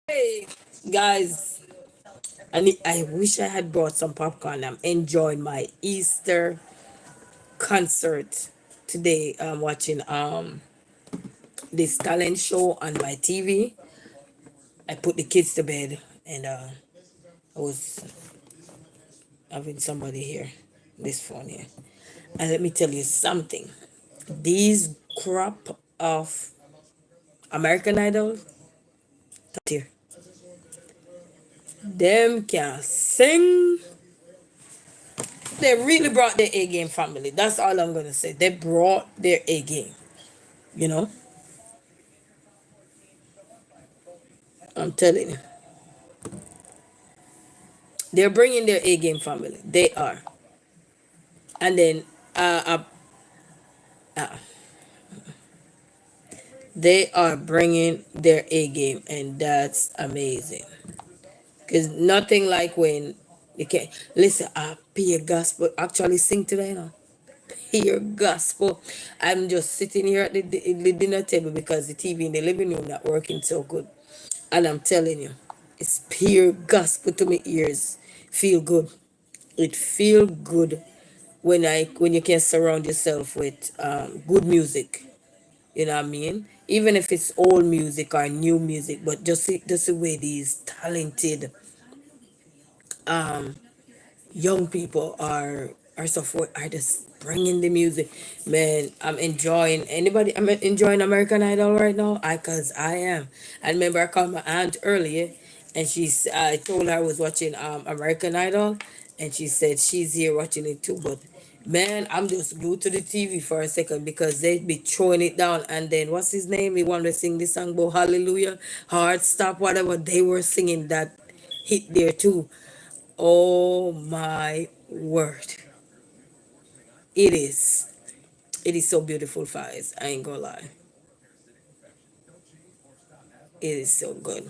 Hey guys, I wish I had brought some popcorn. I'm enjoying my Easter concert today. I'm watching this talent show on my TV. I put the kids to bed and I was having somebody here, this phone here. And let me tell you something. These crop of American Idol, here, them can sing. They really brought their A game, family. That's all I'm gonna say. They brought their A game. You know, I'm telling you, they're bringing their A game, family. They are, and then they are bringing their A game, and that's amazing. Cause nothing like when you can listen. Peer gospel actually sing today, you know. Peer gospel. I'm just sitting here at the dinner table because the TV in the living room not working so good. And I'm telling you, it's pure gospel to my ears. Feel good. It feel good when you can surround yourself with good music. You know what I mean? Even if it's old music or new music, but just the way these talented young people are so for are just bringing the music. Man, I'm enjoying anybody. I'm enjoying American Idol right now. Cause I am. I remember I called my aunt earlier, and I told her I was watching American Idol, and she said she's here watching it too. But man, I'm just glued to the TV for a second because they be throwing it down. And then what's his name? He wanted to sing this song about Hallelujah, Heart Stop, whatever. They were singing that hit there too. Oh my word. It is. It is so beautiful, Faiz. I ain't gonna lie. It is so good.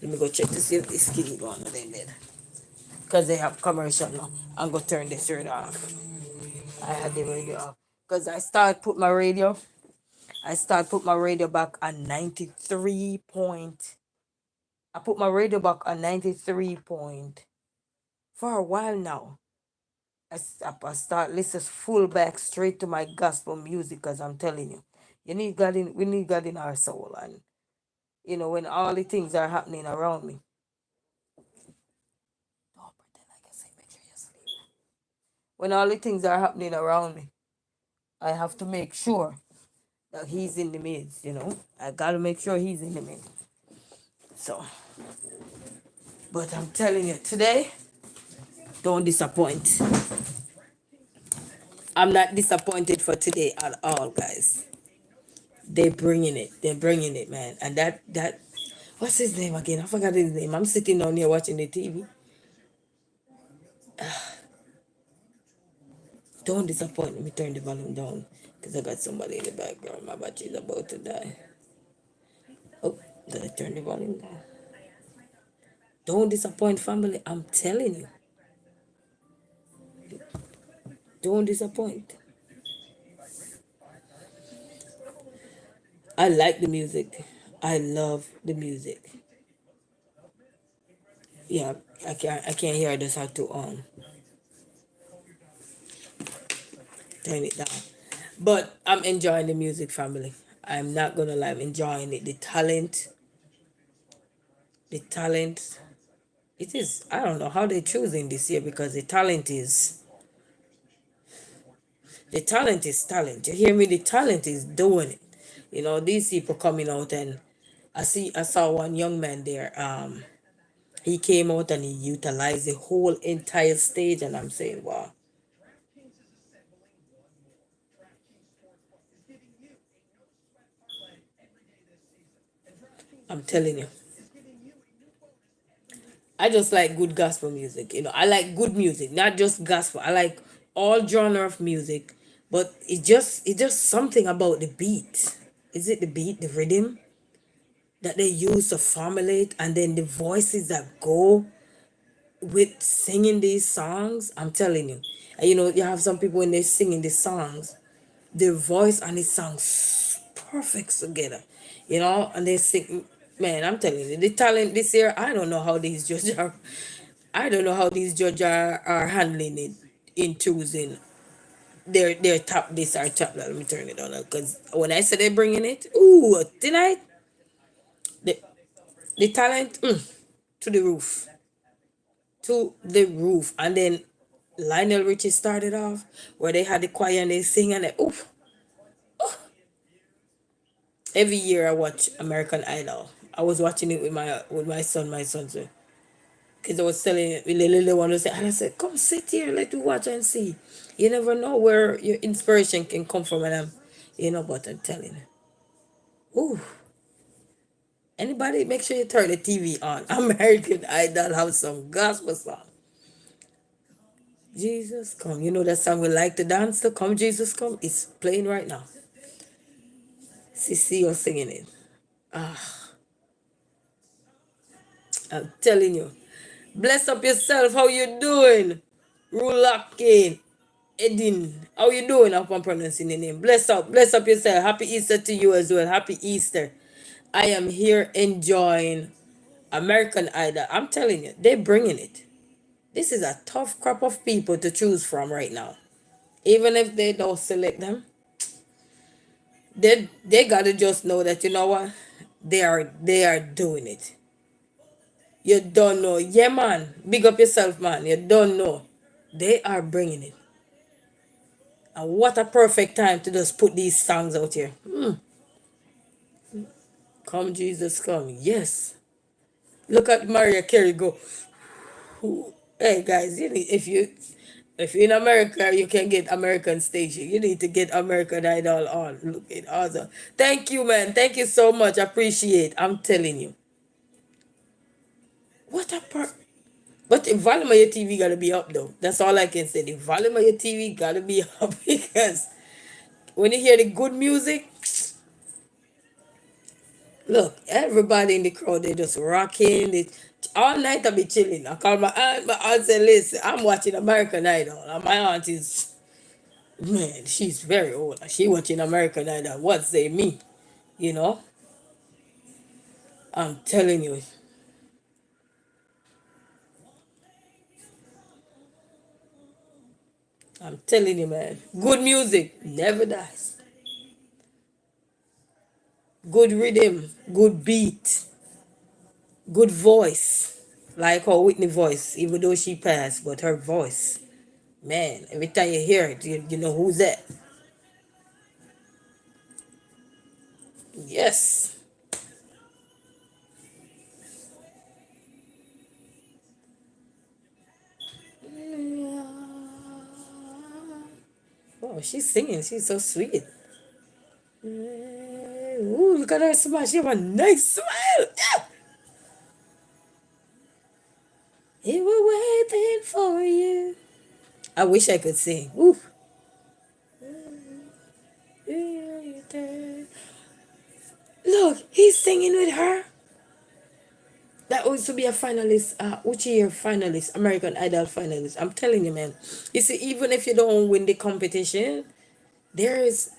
Let me go check to see if this kitty gone or they did. Because they have commercial now. I'm gonna turn this shirt off. I had the radio off. Because I start put my radio back on 93 point. I put my radio back on 93 point for a while now. I start listening full back straight to my gospel music because I'm telling you, we need God in our soul. And, when all the things are happening around me, don't pretend like I say, make sure you sleep. When all the things are happening around me, I have to make sure that He's in the midst. I got to make sure He's in the midst. So, but I'm telling you, today, don't disappoint. I'm not disappointed for today at all, guys. They're bringing it. They're bringing it, man. And that what's his name again? I forgot his name. I'm sitting down here watching the TV. Don't disappoint. Let me turn the volume down because I got somebody in the background. My battery's about to die. Oh, gotta turn the volume down. Don't disappoint, family. I'm telling you. Don't disappoint. I like the music. I love the music. Yeah, I can't hear. I just have to turn it down. But I'm enjoying the music, family. I'm not gonna lie, I'm enjoying it. The talent. It is. I don't know how they're choosing this year because the talent is talent. You hear me? The talent is doing it. These people coming out, and I saw one young man there. He came out and he utilized the whole entire stage, and I'm saying, wow. I'm telling you. I just like good gospel music. I like good music, not just gospel. I like all genre of music, but it's just something about the beat. Is it the beat, the rhythm that they use to formulate, and then the voices that go with singing these songs? I'm telling you. And you have some people when they're singing these songs, their voice and it sounds perfect together. And they sing. Man, I'm telling you, the talent this year, I don't know how these judges are. I don't know how these judges are handling it in choosing their top this or top that. Let me turn it on because when I said they're bringing it, ooh, tonight the the talent to the roof, to the roof, and then Lionel Richie started off where they had the choir and they sing and they oof. Every year I watch American Idol. I was watching it with my son, because I was telling the little one to say, and I said, "Come sit here, let me watch and see." You never know where your inspiration can come from, and but I'm telling you, ooh, anybody, make sure you turn the TV on. American Idol have some gospel song. Jesus come, you know that song we like to dance to. Come Jesus come, it's playing right now. See you singing it. I'm telling you. Bless up yourself. How you doing? Rulakin. Edin. How you doing? I hope I'm pronouncing your name. Bless up yourself. Happy Easter to you as well. Happy Easter. I am here enjoying American Idol. I'm telling you, they're bringing it. This is a tough crop of people to choose from right now. Even if they don't select them, they gotta just know that you know what? They are doing it. You don't know. Yeah, man. Big up yourself, man. You don't know. They are bringing it. And what a perfect time to just put these songs out here. Come, Jesus, come. Yes. Look at Mariah Carey go. Hey, guys, if you're in America, you can get American station. You need to get American Idol on. Look at awesome. Thank you, man. Thank you so much. Appreciate. I'm telling you. What a per But the volume of your TV gotta be up though. That's all I can say. The volume of your TV gotta be up because when you hear the good music, look, everybody in the crowd they just rocking. All night I be chilling. I call my aunt said, listen, I'm watching American Idol. And my aunt is, man, she's very old. She watching American Idol. What say me? You know? I'm telling you. I'm telling you, man. Good music never dies. Good rhythm, good beat, good voice. Like her Whitney voice, even though she passed, but her voice. Man, every time you hear it, you know who's that. Yes. Oh, she's singing. She's so sweet. Ooh, look at her smile. She have a nice smile. Yeah. He was waiting for you. I wish I could sing. Ooh. Look, he's singing with her. That used to be a finalist, which year finalist, American Idol finalist. I'm telling you, man. You see, even if you don't win the competition, there is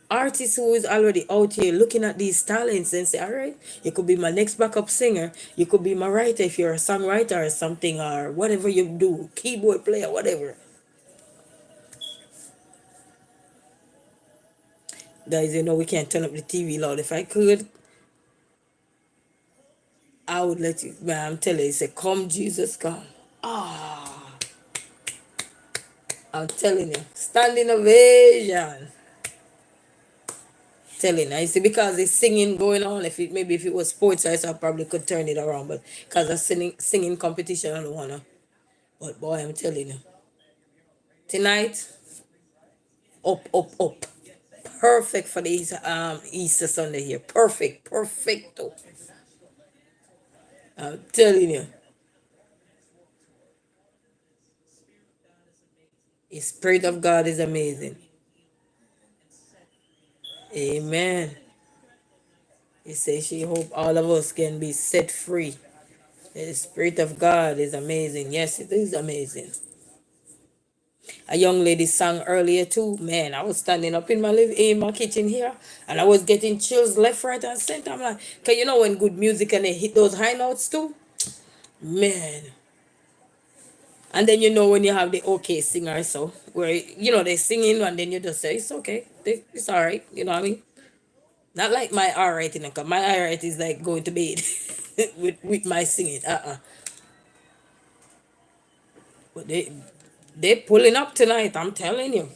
artists who is already out here looking at these talents and say, all right, you could be my next backup singer. You could be my writer if you're a songwriter or something or whatever you do, keyboard player, whatever. Guys, we can't turn up the TV loud. If I could, I would let you, man, I'm telling you, say, come, Jesus, come. Ah, I'm telling you, standing ovation. Telling you, see, because the singing going on, if it was sports, I probably could turn it around, but because of singing competition, I don't wanna. But boy, I'm telling you, tonight, up, up, up. Perfect for the Easter Sunday here. Perfect, perfecto. I'm telling you, the Spirit of God is amazing. Amen. He says she hope all of us can be set free. The Spirit of God is amazing. Yes, it is amazing. A young lady sang earlier too. Man, I was standing up in in my kitchen here, and I was getting chills left, right, and center. I'm like, cause you know when good music and they hit those high notes too, man. And then you know when you have the okay singer, so where they singing and then you just say it's okay, it's all right. You know what I mean? Not like my all right, cause my all right is like going to bed with my singing. But they pulling up tonight. I'm telling you,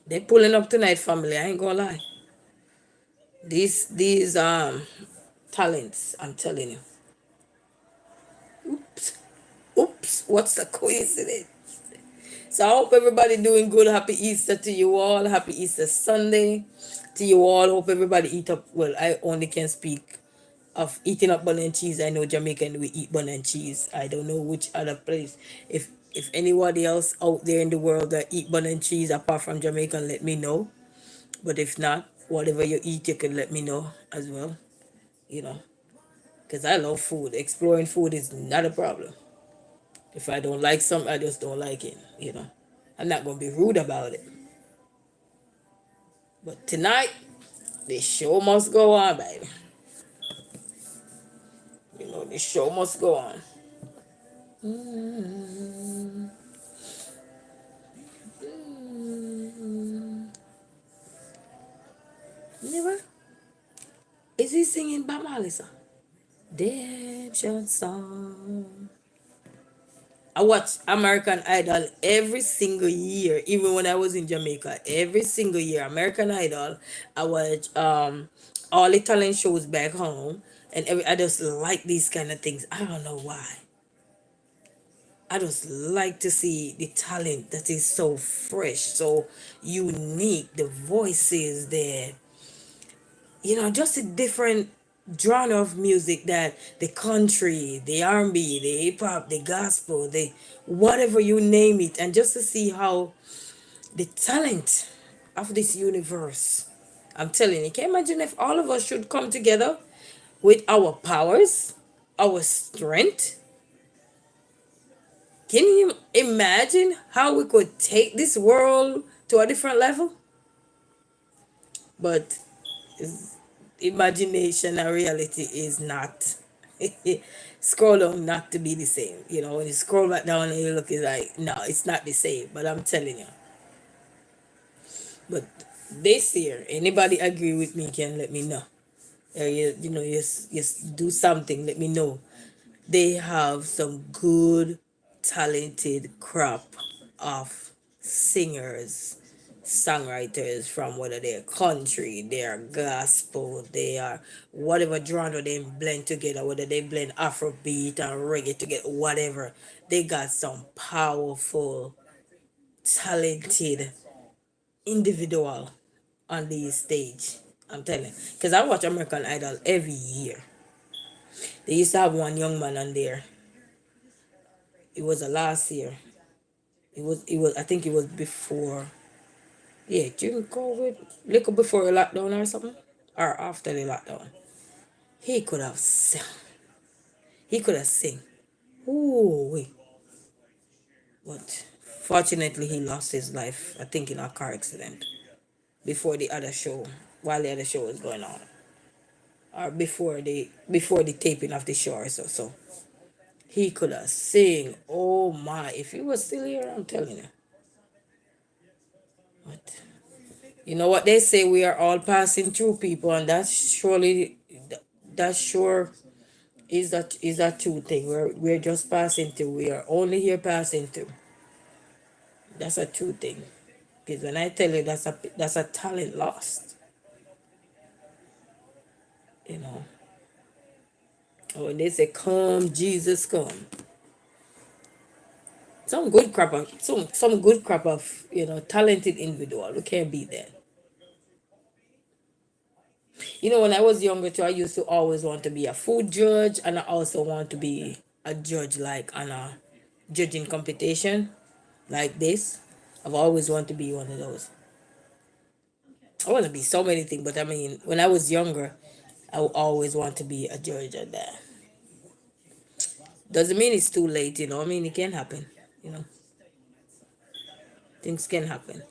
they pulling up tonight, family. I ain't gonna lie. These talents, I'm telling you. Oops, oops. What's the coincidence? So I hope everybody doing good. Happy Easter to you all. Happy Easter Sunday to you all. Hope everybody eat up. Well, I only can speak of eating up bun and cheese. I know Jamaican we eat bun and cheese. I don't know which other place. If anybody else out there in the world that eat bun and cheese apart from Jamaican, let me know. But if not, whatever you eat, you can let me know as well. You know, because I love food. Exploring food is not a problem. If I don't like something, I just don't like it. I'm not gonna be rude about it. But tonight, the show must go on, baby. The show must go on. Never. Is he singing Bob Marley song? Redemption song. I watch American Idol every single year, even when I was in Jamaica. Every single year, American Idol. I watch all the talent shows back home, and I just like these kind of things. I don't know why. I just like to see the talent that is so fresh, so unique. The voices, just a different genre of music, that the country, the R&B, the hip hop, the gospel, the whatever you name it, and just to see how the talent of this universe. I'm telling you, can you imagine if all of us should come together with our powers, our strength? Can you imagine how we could take this world to a different level? But imagination and reality is not. Scroll down not to be the same. When you scroll back down and you look, it's like, no, it's not the same. But I'm telling you. But this year, anybody agree with me can let me know. Just do something, let me know. They have some good, talented crop of singers, songwriters from whether they're country, they're gospel, they are whatever genre they blend together, whether they blend Afrobeat and reggae together, whatever. They got some powerful, talented individual on the stage. I'm telling you. Because I watch American Idol every year. They used to have one young man on there. It was a last year. It was I think it was before, yeah, during COVID, little before the lockdown or something. Or after the lockdown. He could have sing. He could have sing. Ooh wait. But fortunately he lost his life, I think in a car accident. Before the other show. While the other show was going on. Or before the taping of the show or so. He could have sing. Oh my! If he was still here, I'm telling you. But you know what they say? We are all passing through, people, and that sure is a true thing. We're just passing through. We are only here passing through. That's a true thing. Because when I tell you that's a talent lost, you know. When they say come, Jesus come. Some good crop of talented individual. We can't beat that. When I was younger too, I used to always want to be a food judge, and I also want to be a judge, like on a judging competition like this. I've always wanted to be one of those. I want to be so many things, but I mean, when I was younger, I would always want to be a judge at that. Doesn't mean it's too late, you know. I mean, it can happen, you know. Things can happen.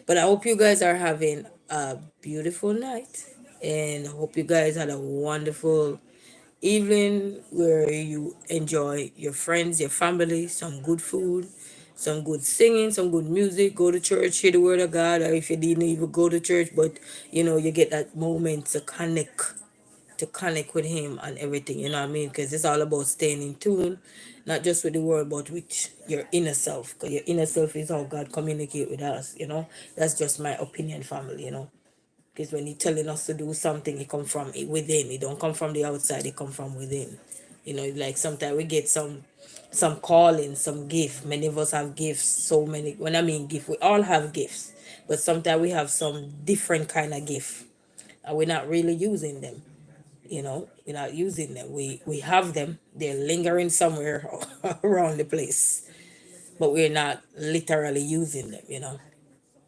But I hope you guys are having a beautiful night, and I hope you guys had a wonderful evening where you enjoy your friends, your family, some good food, some good singing, some good music. Go to church, hear the word of God, or if you didn't even go to church, but you know, you get that moment to connect with him and everything, you know what I mean? Because it's all about staying in tune, not just with the world, but with your inner self. Because your inner self is how God communicate with us, you know. That's just my opinion, family, you know. Because when He's telling us to do something, it come from within. It don't come from the outside. It come from within. You know, like sometimes we get some calling, some gift. Many of us have gifts. So many. When I mean gift, we all have gifts, but sometimes we have some different kind of gift, and we're not really using them. You know, we're not using them. We have them. They're lingering somewhere around the place, but we're not literally using them. You know,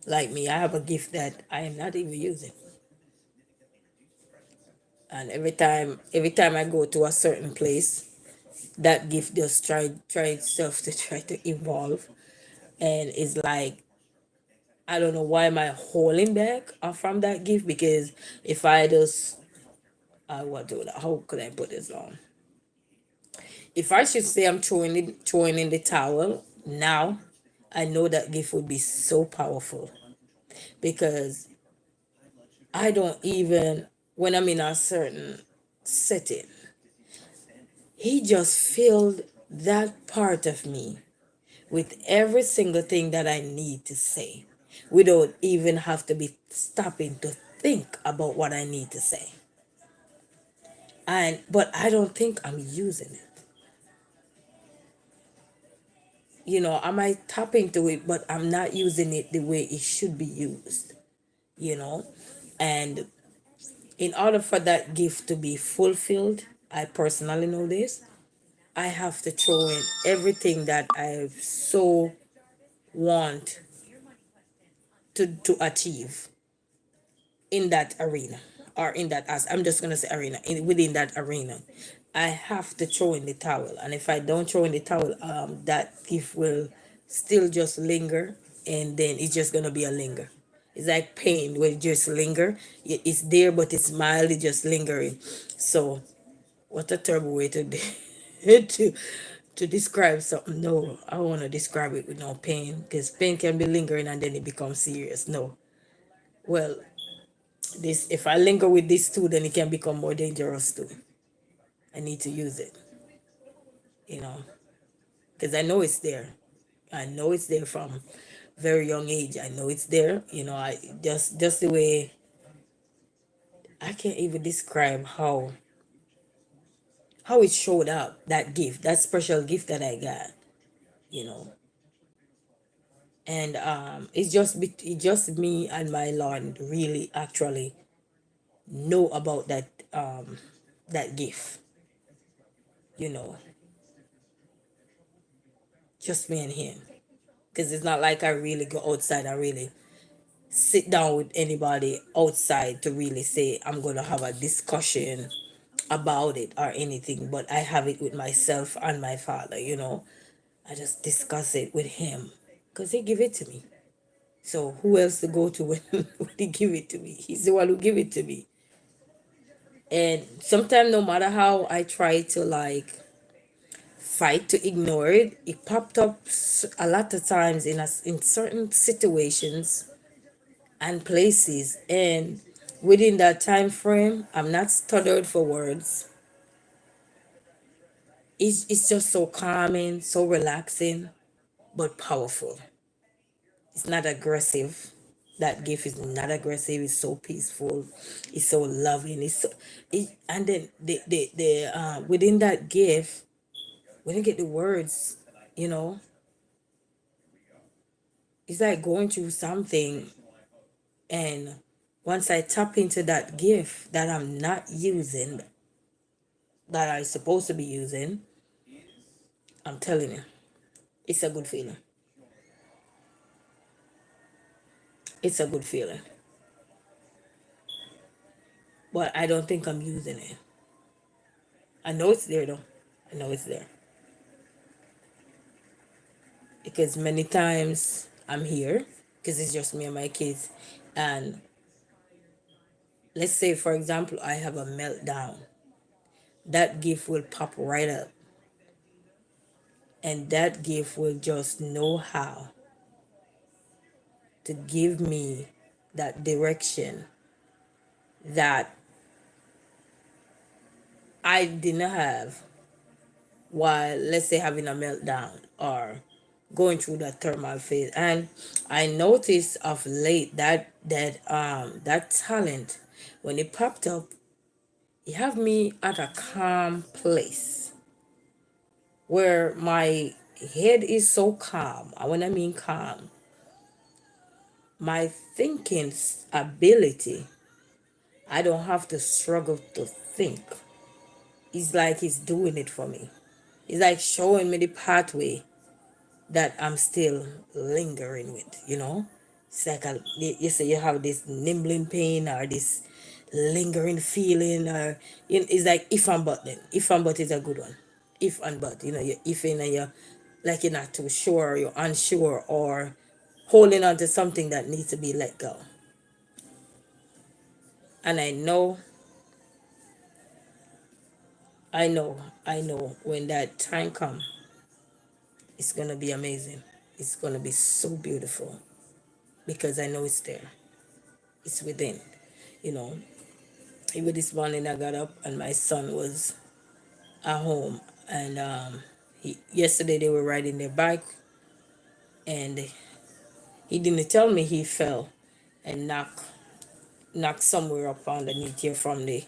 like me, I have a gift that I am not even using. And every time I go to a certain place, that gift just try itself to try to evolve, and it's like I don't know why am I holding back from that gift, because if I just what do that, how could I put this on, if I should say I'm throwing in the towel now, I know that gift would be so powerful, because I don't even, when I'm in a certain setting, he just filled that part of me with every single thing that I need to say, without even have to be stopping to think about what I need to say. And but I don't think I'm using it. You know, I might tap into it, but I'm not using it the way it should be used, you know? And in order for that gift to be fulfilled, I personally know this, I have to throw in everything that I so want to achieve in that arena, or in that, as I'm just gonna say arena, within that arena. I have to throw in the towel, and if I don't throw in the towel, that gift will still just linger, and then it's just gonna be a linger. It's like pain where it just linger. It's there, but it's mildly just lingering. So what a terrible way to to describe something. No, I want to describe it with no pain, because pain can be lingering and then it becomes serious. No, well, this, if I linger with this too, then it can become more dangerous too. I need to use it, you know, because I know it's there. I know it's there from very young age. I know it's there. You know, I just the way, I can't even describe how it showed up, that gift, that special gift that I got. You know, and it's just me and my Lord really actually know about that gift. You know, just me and Him, because it's not like I really go outside and really sit down with anybody outside to really say I'm going to have a discussion about it or anything, but I have it with myself and my Father, you know. I just discuss it with Him, because He give it to me. So who else to go to when, when He give it to me? He's the one who give it to me. And sometimes, no matter how I try to like fight to ignore it, it popped up a lot of times in certain situations and places, and within that time frame, I'm not stuttered for words. It's just so calming, so relaxing, but powerful. It's not aggressive. That gift is not aggressive. It's so peaceful. It's so loving. And then the within that gift, when you get the words, you know, it's like going through something, and once I tap into that gift that I'm not using, that I'm supposed to be using, I'm telling you, it's a good feeling. It's a good feeling. But I don't think I'm using it. I know it's there though. I know it's there. because many times I'm here because it's just me and my kids. And let's say, for example, I have a meltdown, that gift will pop right up, and that gift will just know how to give me that direction that I didn't have while, let's say, having a meltdown or going through that thermal phase. And I noticed of late that that talent, when it popped up, it have me at a calm place where my head is so calm. And when I mean calm, my thinking ability, I don't have to struggle to think. It's like it's doing it for me. It's like showing me the pathway that I'm still lingering with, you know? It's like you say you have this nibbling pain or this lingering feeling, or it's like if and but then. If and but is a good one. If and but, you're if in and you're like you're not too sure, you're unsure, or holding on to something that needs to be let go. And I know when that time comes, it's gonna be amazing. It's gonna be so beautiful because I know it's there. It's within, you know. Even this morning I got up and my son was at home, and yesterday they were riding their bike, and he didn't tell me he fell and knocked somewhere up underneath here from the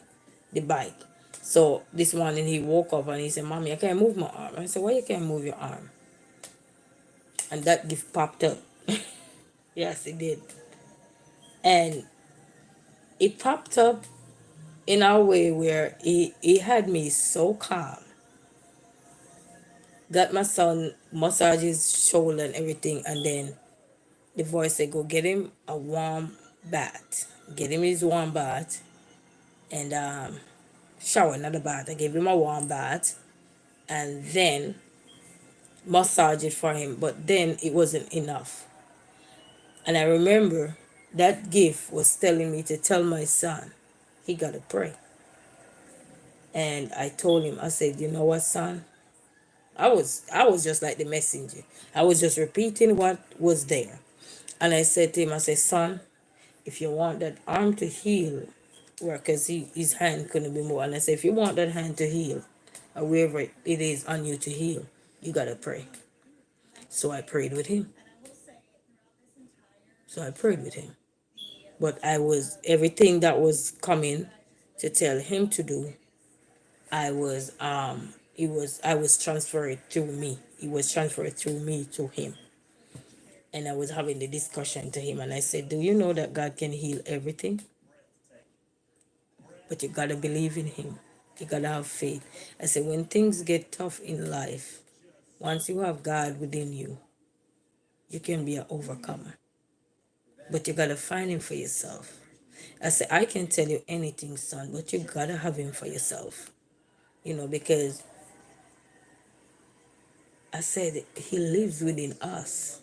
bike. So this morning he woke up and he said, "Mommy, I can't move my arm." I said, "Why you can't move your arm?" And that gift popped up. Yes, it did. And it popped up in a way where it had me so calm. Got my son massage his shoulder and everything, and then the voice said, "Go get him a warm bath. Get him his warm bath and shower, not a bath." I gave him a warm bath and then massage it for him. But then it wasn't enough. And I remember that gift was telling me to tell my son he gotta pray. And I told him, I said, "You know what, son? I was just like the messenger. I was just repeating what was there." And I said to him, I said, "Son, if you want that arm to heal," because his hand couldn't be moved. And I said, "If you want that hand to heal, or wherever it is on you to heal, you gotta pray." So I prayed with him. So I prayed with him. But I was everything that was coming to tell him to do, I was transferred through me. It was transferred through me to him. And I was having the discussion to him, and I said, "Do you know that God can heal everything? But you gotta believe in him. You gotta have faith." I said, when things get tough in life, once you have God within you, you can be an overcomer. But you gotta find him for yourself. I said, I can tell you anything, son, but you gotta have him for yourself. Because I said he lives within us.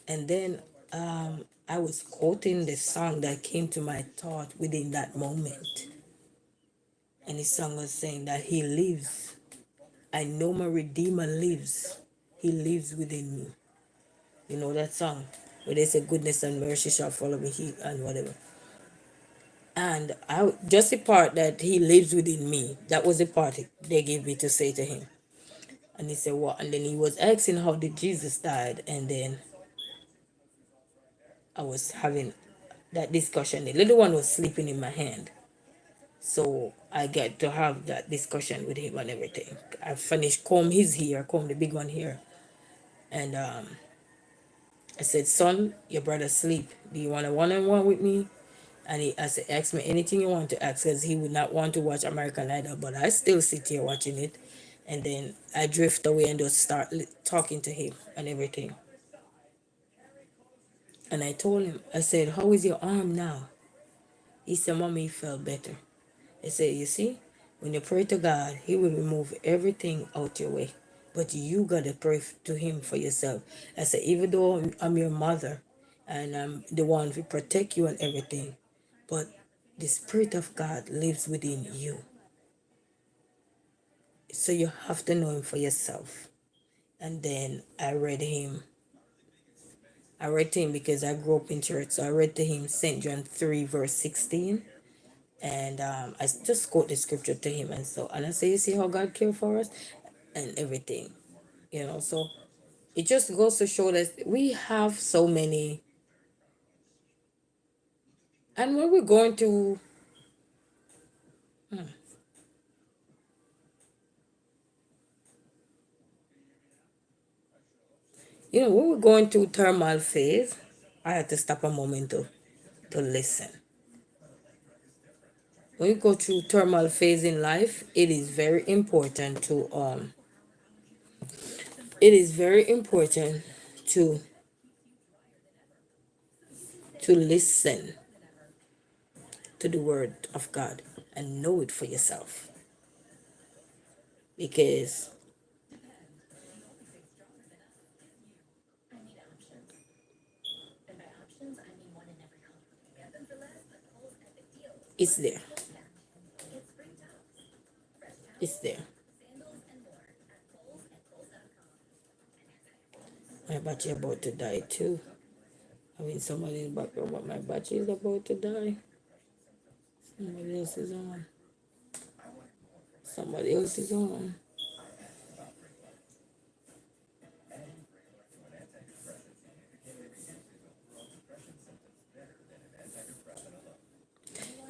And then I was quoting the song that came to my thought within that moment. And the song was saying that he lives. I know my Redeemer lives. He lives within me. You know that song where they say goodness and mercy shall follow me, he and whatever. And I just the part that he lives within me, that was the part they gave me to say to him. And he said, "What?" And then he was asking how did Jesus died, and then I was having that discussion. The little one was sleeping in my hand. So I get to have that discussion with him and everything. I finished comb his hair, comb the big one here. And I said, "Son, your brother sleep. Do you want a one-on-one with me?" And I said, "Ask me anything you want to ask," because he would not want to watch American Idol. But I still sit here watching it. And then I drift away and just start talking to him and everything. And I told him, I said, "How is your arm now?" He said, "Mommy, it felt better." I said, "You see, when you pray to God, he will remove everything out your way. but you gotta pray to him for yourself. I said, even though I'm your mother and I'm the one who protect you and everything, but the Spirit of God lives within you. So you have to know him for yourself. And then I read to him because I grew up in church. So I read to him St. John 3, verse 16. And I just quote the scripture to him. And I say, you see how God cares for us? And everything. So it just goes to show that we have so many. And when we're going to, when we're going through thermal phase, I had to stop a moment to listen. When you go through thermal phase in life, it is very important to listen to the word of God and know it for yourself. Because it's there. It's there. My battery about to die too. I mean, somebody in the background, but my battery is about to die. Somebody else is on. Somebody else is on.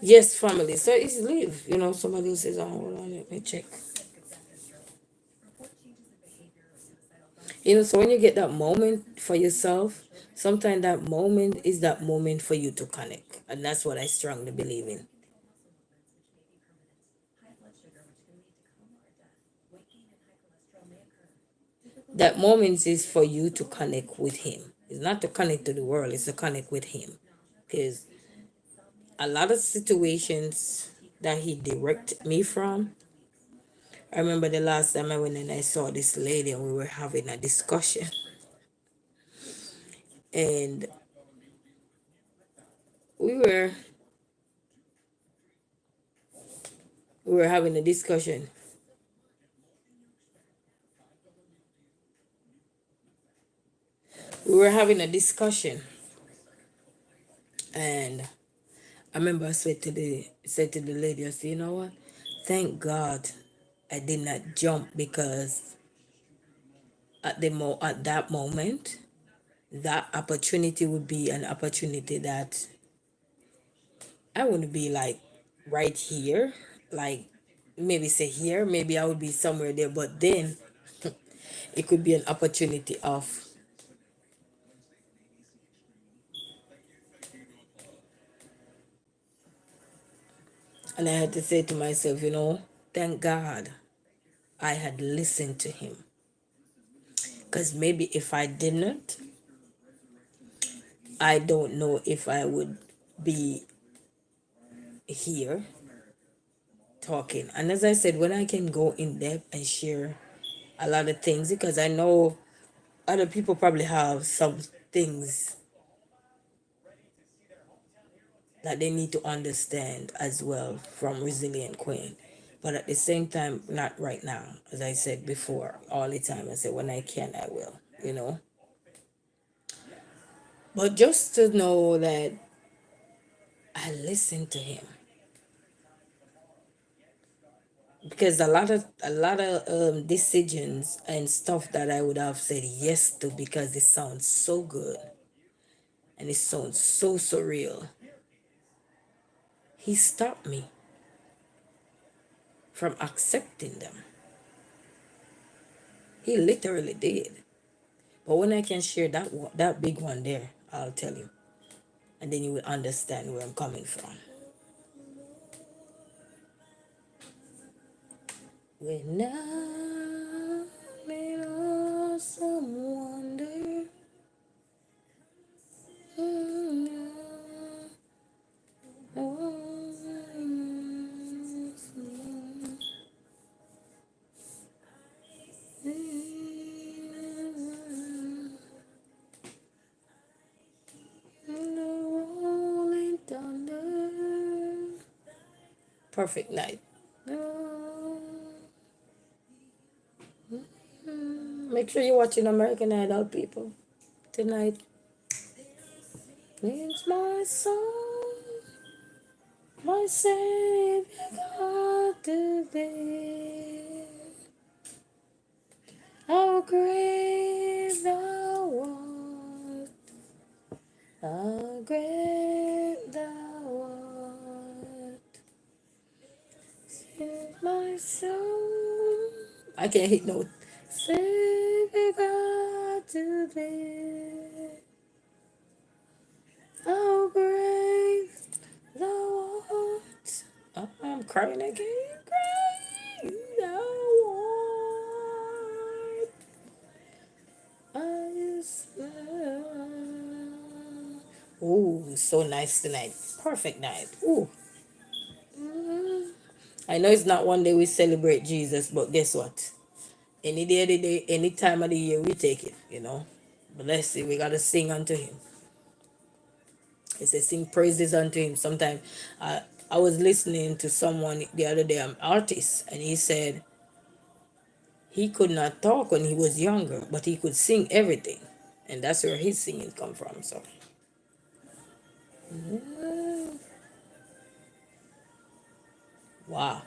Yes, family. So it's leave. Somebody else is on. Hold on, let me check. So when you get that moment for yourself, sometimes that moment is that moment for you to connect. And that's what I strongly believe in. That moment is for you to connect with him. It's not to connect to the world, it's to connect with him. Because a lot of situations that he direct me from, I remember the last time I went and I saw this lady and we were having a discussion. And we were we were having a discussion. We were having a discussion and I remember I said to the lady, I said, you know what? Thank God I did not jump because at that moment, that opportunity would be an opportunity that I wouldn't be like right here, like maybe say here, maybe I would be somewhere there, but then it could be an opportunity of, and I had to say to myself, thank God I had listened to him. Because maybe if I didn't, I don't know if I would be here talking. And as I said, when I can go in depth and share a lot of things, because I know other people probably have some things that they need to understand as well from Resilient Queen. But at the same time, not right now. As I said before, all the time, I said, when I can, I will. But just to know that I listened to him. Because a lot of decisions and stuff that I would have said yes to because it sounds so good and it sounds so surreal. He stopped me from accepting them. He literally did. But when I can share that big one there, I'll tell you, and then you will understand where I'm coming from. When I'm in awesome wonder. Perfect night. Make sure you're watching American Idol, people. Tonight. It's my song, my Savior God to thee. How great thou art, how great thou art. Sing my song. I can't hit note. Savior God to thee. How great thou art. Oh, I'm crying again. Great thou art. I swear. Ooh, so nice tonight. Perfect night. Ooh. I know it's not one day we celebrate Jesus, but guess what? Any day of the day, any time of the year, we take it, you know. Bless it. We got to sing unto him. He says, sing praises unto him. Sometimes I was listening to someone the other day, an artist, and he said he could not talk when he was younger, but he could sing everything. And that's where his singing come from. So, wow.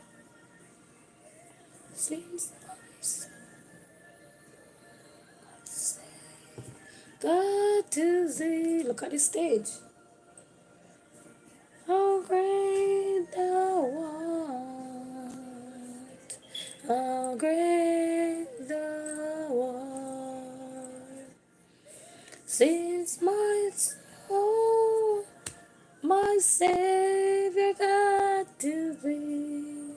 Seems God to thee. Look at the stage. How great thou art. How great thou art. Since my soul, my Savior God to thee.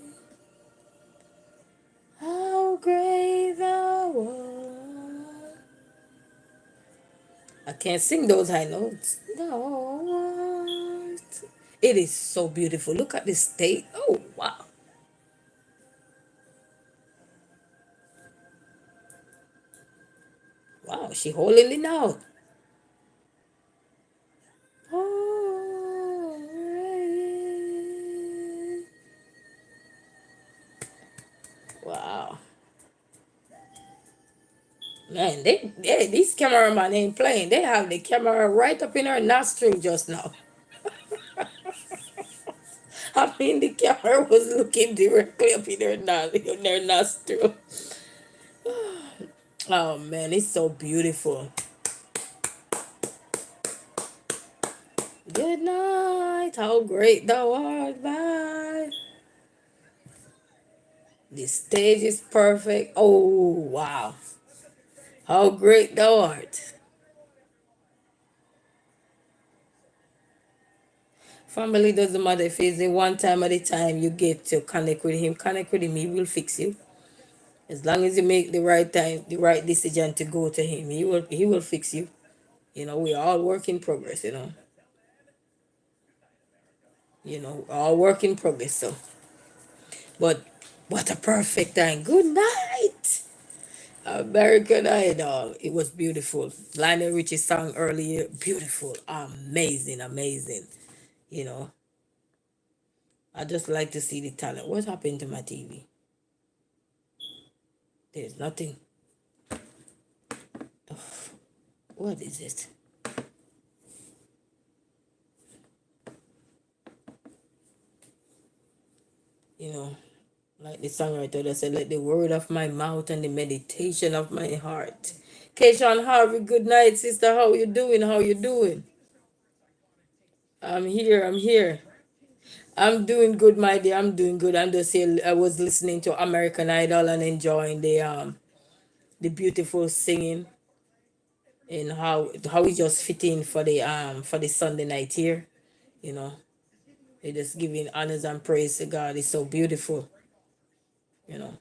How great thou art. I can't sing those high notes. Thou art. It is so beautiful. Look at this state. Oh, wow. Wow, she holding it out. Wow. Man, these cameraman ain't playing. They have the camera right up in her nostril just now. I mean, the camera was looking directly up in their nostril. Oh man, it's so beautiful. Good night. How great thou art, bye. The stage is perfect. Oh wow. How great thou art. Family doesn't matter if it's a one time at a time you get to connect with him. Connect with him, he will fix you. As long as you make the right time, the right decision to go to him, he will fix you. You know, we all work in progress, you know. All work in progress, so but what a perfect time. Good night. American Idol. It was beautiful. Lionel Richie song earlier. Beautiful. Amazing, amazing. You know, I just like to see the talent. What happened to my TV? There's nothing. What is it? You know, like the songwriter that said, let the word of my mouth and the meditation of my heart. Keishan Harvey, good night, sister. How you doing? How you doing? I'm here. I'm here. I'm doing good, my dear. I'm doing good. I'm just here. I was listening to American Idol and enjoying the beautiful singing and how it just fit in for the Sunday night here. You know, they just giving honors and praise to God. It's so beautiful. You know,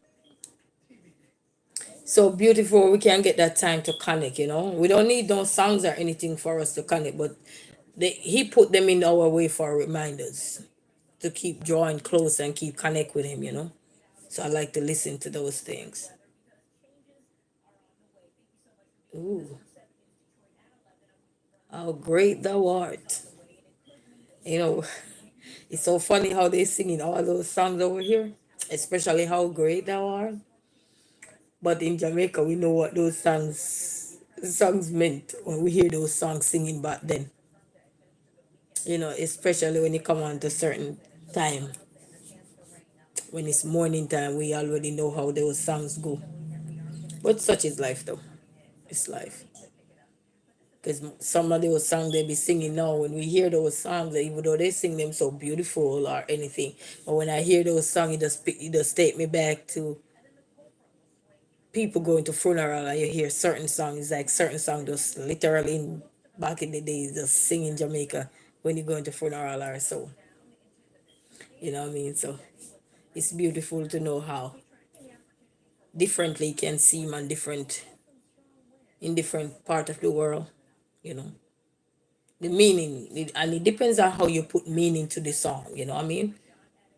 so beautiful. We can get that time to connect. You know, we don't need those songs or anything for us to connect, but he put them in our way for reminders to keep drawing close and keep connect with him. You know, so I like to listen to those things. Ooh, how great thou art. You know, It's so funny how they singing all those songs over here, especially how great thou art. But in Jamaica, we know what those songs meant when we hear those songs singing back then. Especially when you come on to certain time, when it's morning time, we already know how those songs go. But such is life, though. It's life. Because some of those songs they be singing now, when we hear those songs, even though they sing them so beautiful or anything, but when I hear those songs, it just take me back to people going to funeral, and you hear certain songs, like certain songs just literally back in the days just sing in Jamaica when you go into funeral or so. You know what I mean? So it's beautiful to know how differently it can seem and different in different part of the world. You know the meaning, and it depends on how you put meaning to the song. You know what I mean?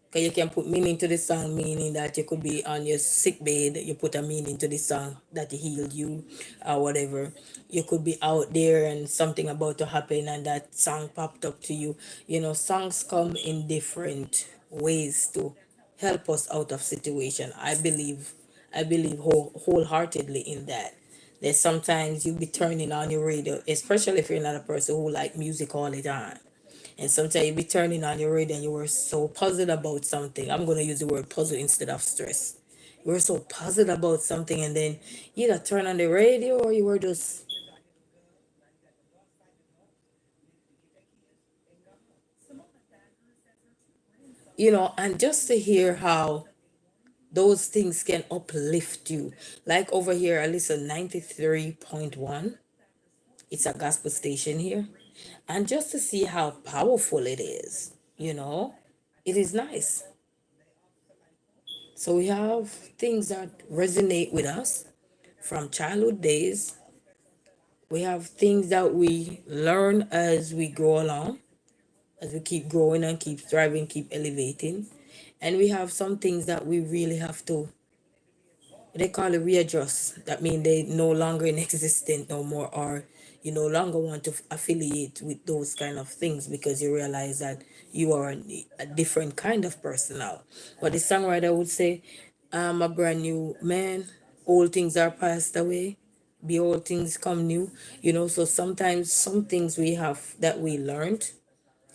Because you can put meaning to the song, meaning that you could be on your sick bed, you put a meaning to the song that healed you or whatever. You could be out there and something about to happen and that song popped up to you. Songs come in different ways to help us out of situation. I believe wholeheartedly in that. That sometimes you be turning on your radio, especially if you're not a person who like music all the time. And sometimes you be turning on your radio and you were so puzzled about something. I'm gonna use the word puzzle instead of stress. You were so puzzled about something, and then you either turn on the radio or you were just, and just to hear how those things can uplift you. Like over here, I listen 93.1. It's a gospel station here. And just to see how powerful it is, it is nice. So we have things that resonate with us from childhood days. We have things that we learn as we go along, as we keep growing and keep thriving, keep elevating. And we have some things that we really have to, they call it readjust. That means they no longer in existence no more, or you no longer want to affiliate with those kind of things because you realize that you are a different kind of person now. But the songwriter would say, I'm a brand new man. Old things are passed away. Behold, things come new. So sometimes some things we have that we learned,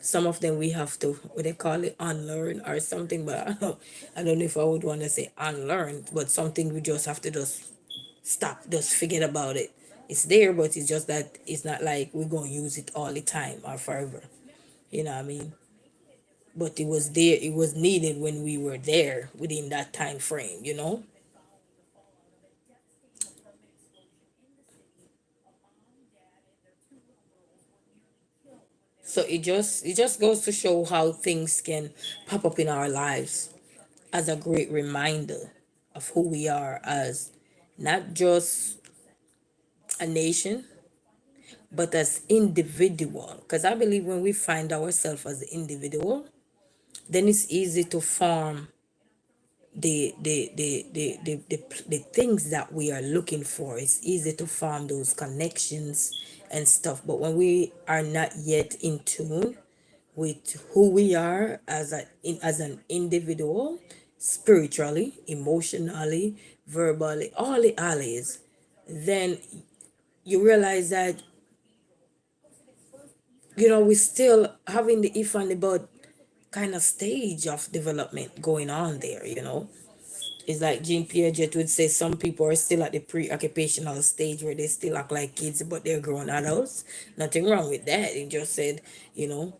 some of them we have to, what they call it, unlearn or something. But I don't know if I would want to say unlearn, but something we just have to just stop, just forget about it. It's there, but it's just that it's not like we're going to use it all the time or forever. You know what I mean? But it was there, it was needed when we were there within that time frame. So it just goes to show how things can pop up in our lives as a great reminder of who we are as not just a nation, but as individual. Because I believe when we find ourselves as an individual, then it's easy to form the things that we are looking for. It's easy to form those connections and stuff. But when we are not yet in tune with who we are as an individual, spiritually, emotionally, verbally, all the alleys, then you realize that we're still having the if and the but kind of stage of development going on there. It's like Jean Piaget would say, some people are still at the preoccupational stage where they still act like kids, but they're grown adults. Nothing wrong with that. He just said, you know,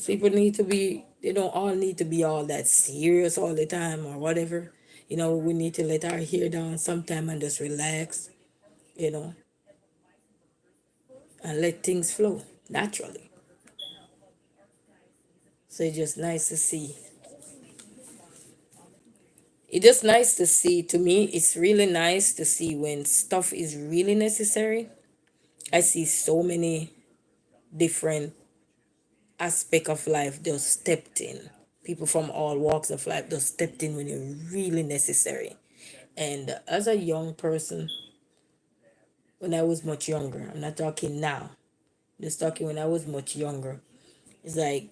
people need to be, they don't all need to be all that serious all the time or whatever. We need to let our hair down sometime and just relax, you know, and let things flow naturally. So it's just nice to see. It's just nice to see. To me, it's really nice to see when stuff is really necessary. I see so many different aspect of life just stepped in. People from all walks of life just stepped in when it's really necessary. And as a young person, when I was much younger, I'm not talking now, just talking when I was much younger, it's like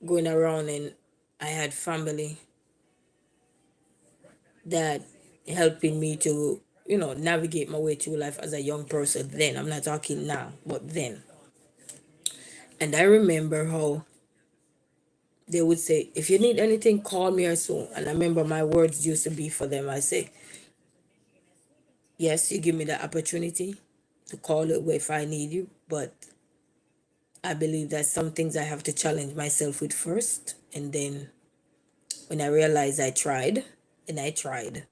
going around, and I had family that helping me to, navigate my way through life as a young person then. I'm not talking now, but then. And I remember how they would say, if you need anything, call me or so. And I remember my words used to be for them. I say, yes, you give me the opportunity to call it if I need you, but I believe that some things I have to challenge myself with first. And then when I realized I tried, and I tried,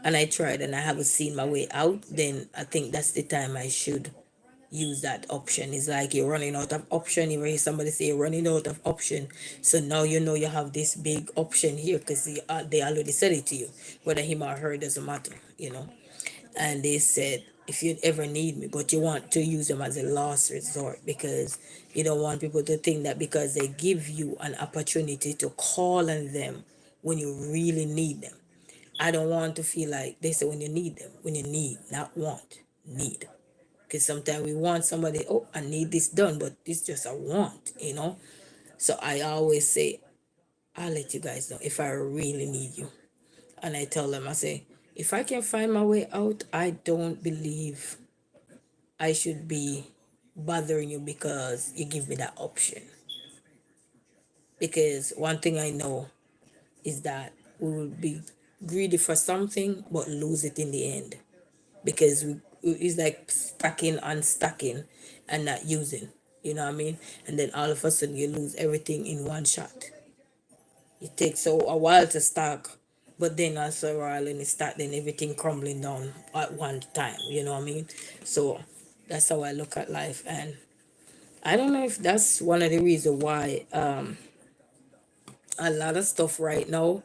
and I tried, and I haven't seen my way out, then I think that's the time I should use that option. It's like you're running out of option. You hear somebody say you're running out of option. So now you know you have this big option here because they already said it to you. Whether him or her doesn't matter. And they said, if you ever need me, but you want to use them as a last resort because you don't want people to think that because they give you an opportunity to call on them when you really need them. I don't want to feel like they say when you need them, when you need, not want, need. Because sometimes we want somebody, oh, I need this done, but it's just a want. So I always say, I'll let you guys know if I really need you. And I tell them, I say, if I can find my way out, I don't believe I should be bothering you because you give me that option. Because one thing I know is that we will be greedy for something but lose it in the end. Because it's like stacking and stacking and not using. You know what I mean? And then all of a sudden you lose everything in one shot. It takes a while to stack, but then after a while and it start, then everything crumbling down at one time. You know what I mean? So that's how I look at life, and I don't know if that's one of the reasons why a lot of stuff right now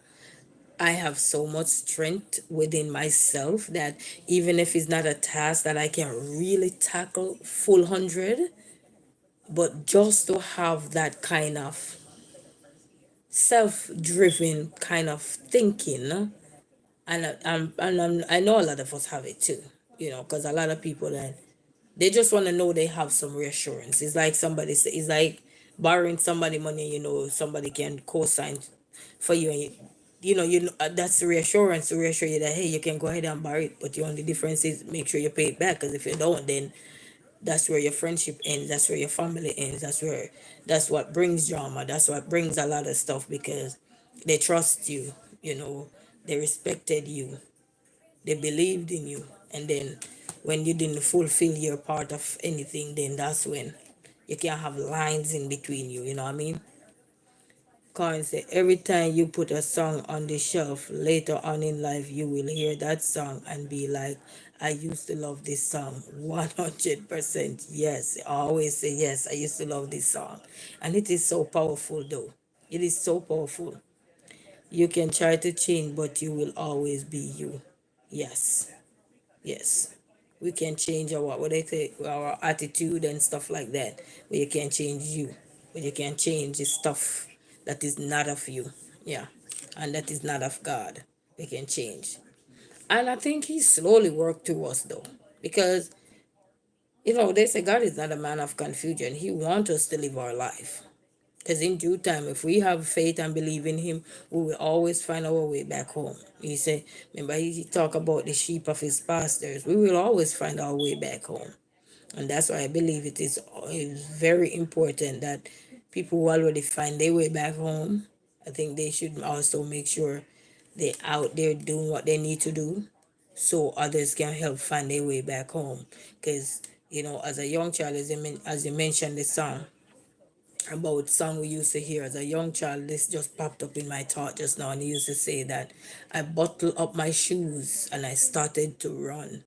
I have so much strength within myself that even if it's not a task that I can really tackle full 100, but just to have that kind of self-driven kind of thinking, I know a lot of us have it too, because a lot of people that they just want to know they have some reassurance. It's like somebody say, it's like borrowing somebody money. Somebody can co-sign for you, and that's the reassurance to reassure you that hey, you can go ahead and borrow it. But the only difference is make sure you pay it back. Because if you don't, then that's where your friendship ends. That's where your family ends. That's what brings drama. That's what brings a lot of stuff because they trust you. They respected you. They believed in you, and then when you didn't fulfill your part of anything, then that's when you can have lines in between you. You know what I mean? Coin say every time you put a song on the shelf later on in life, you will hear that song and be like, I used to love this song 100%. Yes, I always say, yes, I used to love this song. And it is so powerful, though. It is so powerful. You can try to change, but you will always be you. Yes. Yes, we can change our what they say our attitude and stuff like that. But you can change you. But you can change the stuff that is not of you. Yeah, and that is not of God. We can change. And I think He slowly worked to us though, because they say God is not a man of confusion. He wants us to live our life. Because in due time, if we have faith and believe in Him, we will always find our way back home. He said, remember, He talk about the sheep of His pastors. We will always find our way back home. And that's why I believe it is very important that people who already find their way back home, I think they should also make sure they're out there doing what they need to do so others can help find their way back home. Because, as a young child, as you mentioned the song, about song we used to hear as a young child. This just popped up in my thought just now, and he used to say that I bottled up my shoes and I started to run,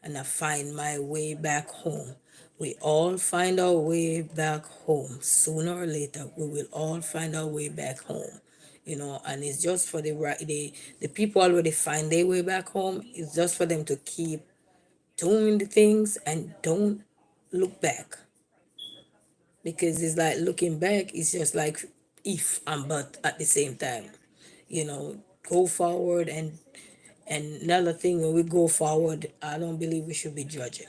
and I find my way back home. We all find our way back home. Sooner or later, we will all find our way back home. And it's just for the right the people already find their way back home. It's just for them to keep doing the things and don't look back, because it's like looking back, it's just like if and but at the same time. Go forward, and another thing, when we go forward, I don't believe we should be judging.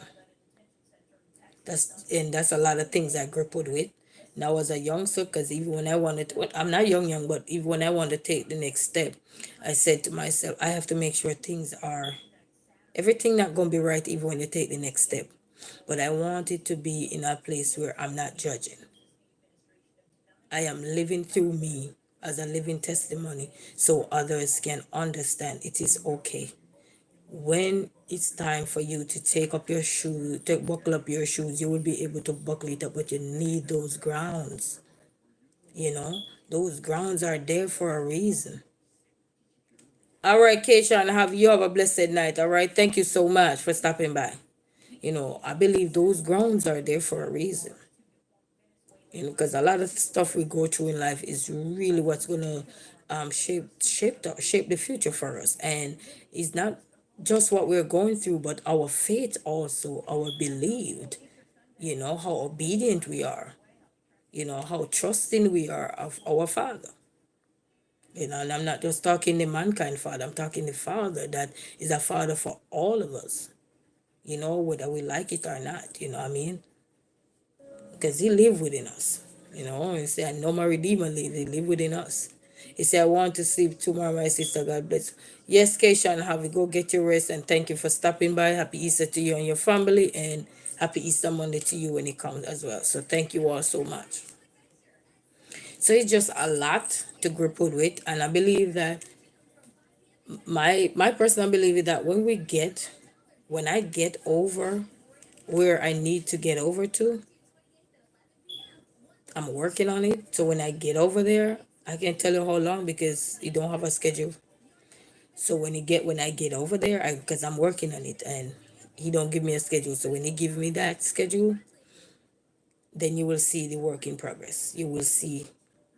That's a lot of things I grappled with. Now as a youngster, because even when I wanted to, I'm not young, but even when I wanted to take the next step, I said to myself, I have to make sure things are, everything not going to be right even when you take the next step. But I want it to be in a place where I'm not judging. I am living through me as a living testimony so others can understand it is okay. When it's time for you to take up your shoe, to buckle up your shoes, you will be able to buckle it up, but you need those grounds. You know, those grounds are there for a reason. All right, Keisha, have you have a blessed night. All right, thank you so much for stopping by. I believe those grounds are there for a reason. Because a lot of stuff we go through in life is really what's gonna shape the future for us, and it's not just what we're going through, but our faith also, our believed. How obedient we are. How trusting we are of our Father. And I'm not just talking the mankind Father. I'm talking the Father that is a Father for all of us. Whether we like it or not. You know what I mean? Because he live within us. He said, I know my Redeemer live. He live within us. He said, I want to sleep tomorrow, my sister. God bless. Yes, Keisha, have you go get your rest, and thank you for stopping by. Happy Easter to you and your family, and happy Easter Monday to you when it comes as well. So thank you all so much. So it's just a lot to grapple with, and I believe that my personal belief is that when I get over where I need to get over to, I'm working on it. So when I get over there, I can't tell you how long because you don't have a schedule. So when I get over there, because I'm working on it, and he don't give me a schedule. So when he give me that schedule, then you will see the work in progress. You will see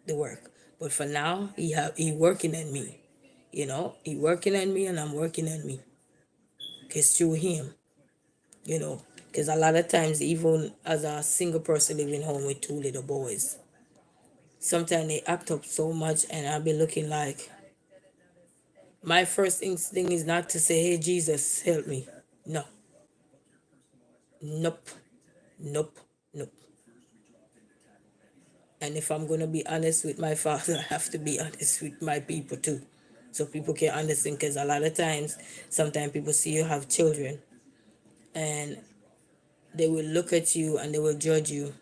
the work. But for now, he working on me. He working on me, and I'm working on me. Cause through him, because a lot of times, even as a single person living home with two little boys, sometimes they act up so much, and I'll be looking like, my first instinct is not to say, hey, Jesus, help me. No. Nope. Nope. Nope. And if I'm going to be honest with my Father, I have to be honest with my people too. So people can understand, because a lot of times, sometimes people see you have children, and they will look at you and they will judge you,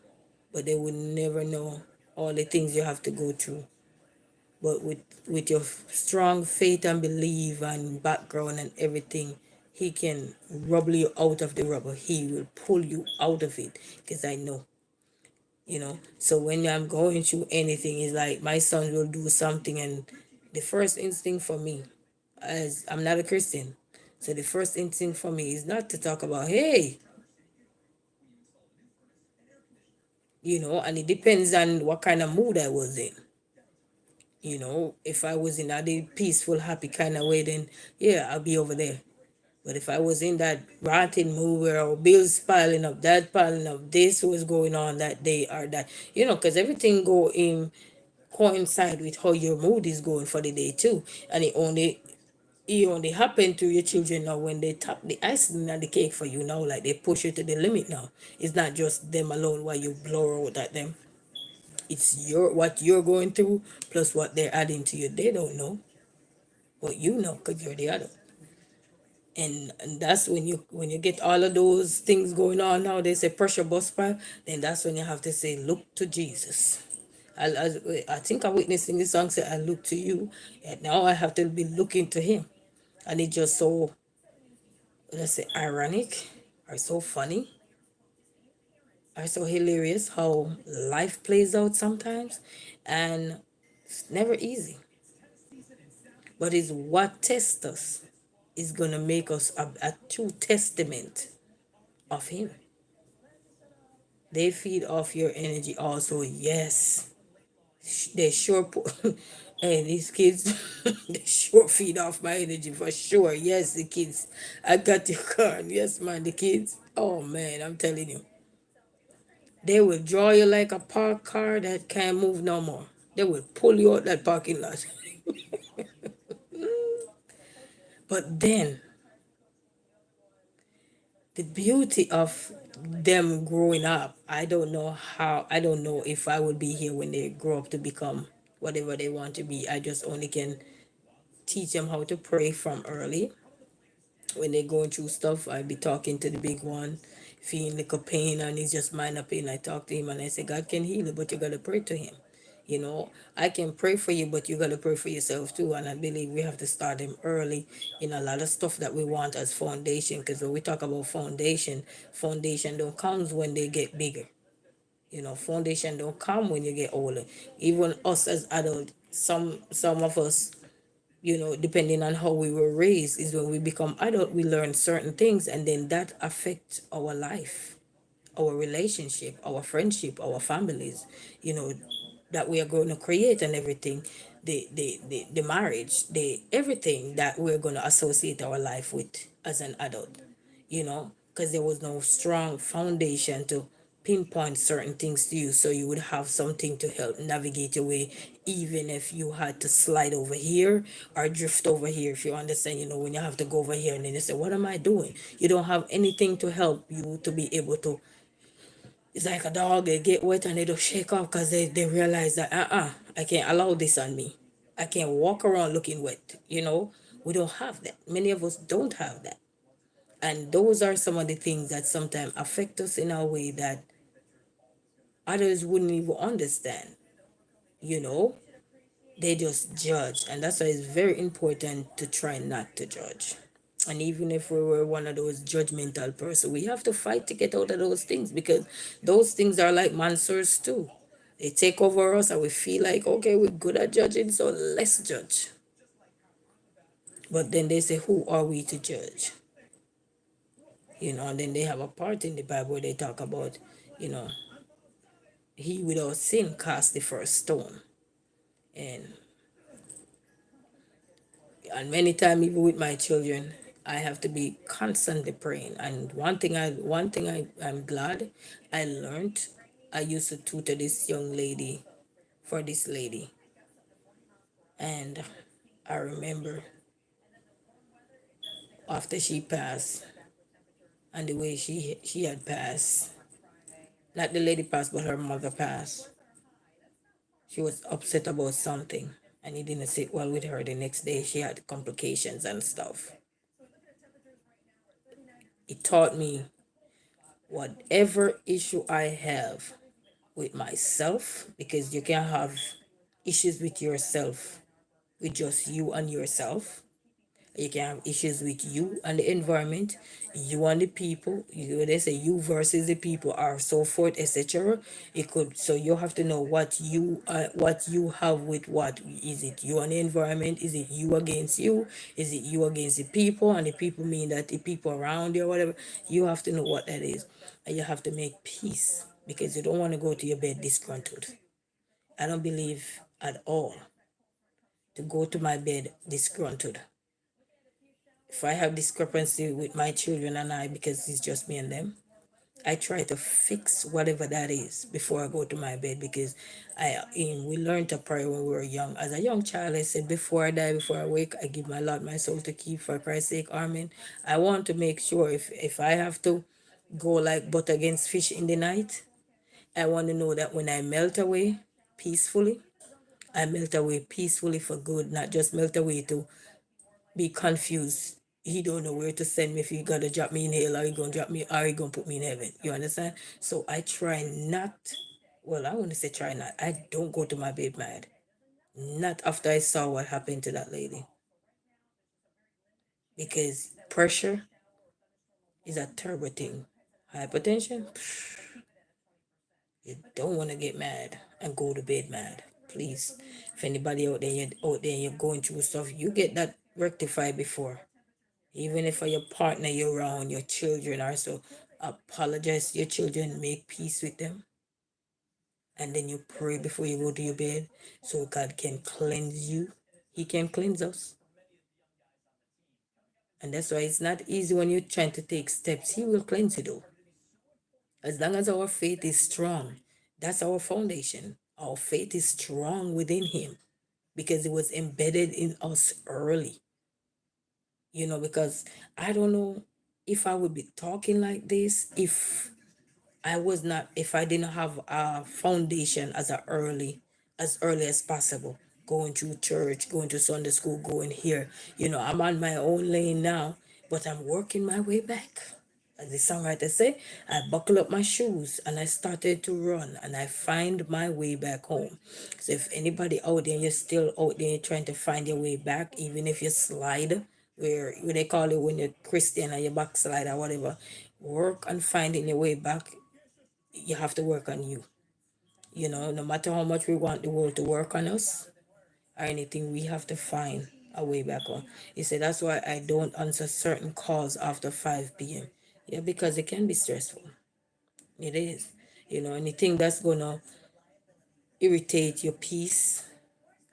but they will never know all the things you have to go through. But with your strong faith and belief and background and everything, he can rubble you out of the rubble. He will pull you out of it, because I know. So when I'm going through anything, it's like my son will do something, and the first instinct for me, as I'm not a Christian, so the first instinct for me is not to talk about, hey, and it depends on what kind of mood I was in. If I was in a peaceful, happy kind of way, then yeah, I'll be over there. But if I was in that rotten mood where our bills piling up, that piling up, this was going on that day or that, because everything go in coincide with how your mood is going for the day too. And it only happen to your children now when they tap the icing on the cake for you now, like they push you to the limit now. It's not just them alone while you blow out at them. It's what you're going through plus what they're adding to you. They don't know, but you know, because you're the adult. And that's when you get all of those things going on now, they say pressure bust pipe, then that's when you have to say, look to Jesus. I think I'm witnessing this song say, I look to you, and now I have to be looking to him. And it's just so, let's say, ironic, or so funny, or so hilarious how life plays out sometimes. And it's never easy, but it's what tests us is going to make us a true testament of him. They feed off your energy also, yes. They sure put, and these kids, they sure feed off my energy for sure. Yes, the kids. I got your car. Yes, man, the kids. Oh man, I'm telling you. They will draw you like a parked car that can't move no more. They will pull you out that parking lot. But then the beauty of them growing up. I don't know if I would be here when they grow up to become whatever they want to be. I just only can teach them how to pray from early. When they're going through stuff, I be talking to the big one, feeling like a pain and he's just minor pain. I talk to him and I say, God can heal it, but you gotta pray to him. You know, I can pray for you, but you gotta pray for yourself too. And I believe we have to start them early in a lot of stuff that we want as foundation. Because when we talk about foundation, foundation don't comes when they get bigger. You know, foundation don't come when you get older. Even us as adults, some of us, you know, depending on how we were raised, is when we become adult, we learn certain things, and then that affects our life, our relationship, our friendship, our families, you know, that we are going to create and everything, the marriage, the everything that we're going to associate our life with as an adult, you know, because there was no strong foundation to pinpoint certain things to you, so you would have something to help navigate your way, even if you had to slide over here or drift over here, if you understand, you know, when you have to go over here and then you say, what am I doing? You don't have anything to help you to be able to. It's like a dog, they get wet and they don't shake off because they realize that, I can't allow this on me. I can't walk around looking wet, you know? We don't have that. Many of us don't have that. And those are some of the things that sometimes affect us in a way that others wouldn't even understand, you know? They just judge. And that's why it's very important to try not to judge. And even if we were one of those judgmental person, we have to fight to get out of those things, because those things are like monsters too. They take over us and we feel like, okay, we're good at judging, so let's judge. But then they say, who are we to judge? You know, and then they have a part in the Bible where they talk about, you know, he without sin cast the first stone. And many times, even with my children, I have to be constantly praying. And I'm glad I learned. I used to tutor this young lady for this lady, and I remember after she passed and the way she had passed, not the lady passed, but her mother passed. She was upset about something, and it didn't sit well with her. The next day, she had complications and stuff. It taught me, whatever issue I have with myself, because you can have issues with yourself, with just you and yourself. You can have issues with you and the environment, you and the people. They say you versus the people, or so forth, etc. It could, so you have to know what you have with what. Is it you and the environment? Is it you against you? Is it you against the people? And the people mean that the people around you or whatever. You have to know what that is, and you have to make peace, because you don't want to go to your bed disgruntled. I don't believe at all to go to my bed disgruntled. If I have discrepancy with my children and I, because it's just me and them, I try to fix whatever that is before I go to my bed, because we learned to pray when we were young. As a young child, I said, before I die, before I wake, I give my Lord my soul to keep, for Christ's sake, amen. I want to make sure, if I have to go like butt against fish in the night, I want to know that when I melt away peacefully, I melt away peacefully for good, not just melt away to be confused. He don't know where to send me, if he gonna drop me in hell, or he gonna drop me, or he gonna put me in heaven. You understand? So I try not, well, I want to say try not. I don't go to my bed mad. Not after I saw what happened to that lady. Because pressure is a terrible thing. Hypertension, you don't want to get mad and go to bed mad. Please. If anybody out there you're going through stuff, you get that rectified before. Even if for your partner you're around, your children are, so apologize to your children, make peace with them, and then you pray before you go to your bed, so God can cleanse you. He can cleanse us. And that's why it's not easy when you're trying to take steps. He will cleanse you though. As long as our faith is strong, that's our foundation. Our faith is strong within him, because it was embedded in us early. You know, because I don't know if I would be talking like this if I was not, if I didn't have a foundation as early as possible, going to church, going to Sunday school, going here. I'm on my own lane now, but I'm working my way back. As the songwriter say, I buckle up my shoes and I started to run and I find my way back home. So if anybody out there, you're still out there trying to find your way back, even if you slide, where they call it when you're Christian or you backslide or whatever, work on finding your way back. You have to work on you. No matter how much we want the world to work on us or anything, we have to find a way back on. He said that's why I don't answer certain calls after 5 p.m. Yeah, because it can be stressful. It is. Anything that's gonna irritate your peace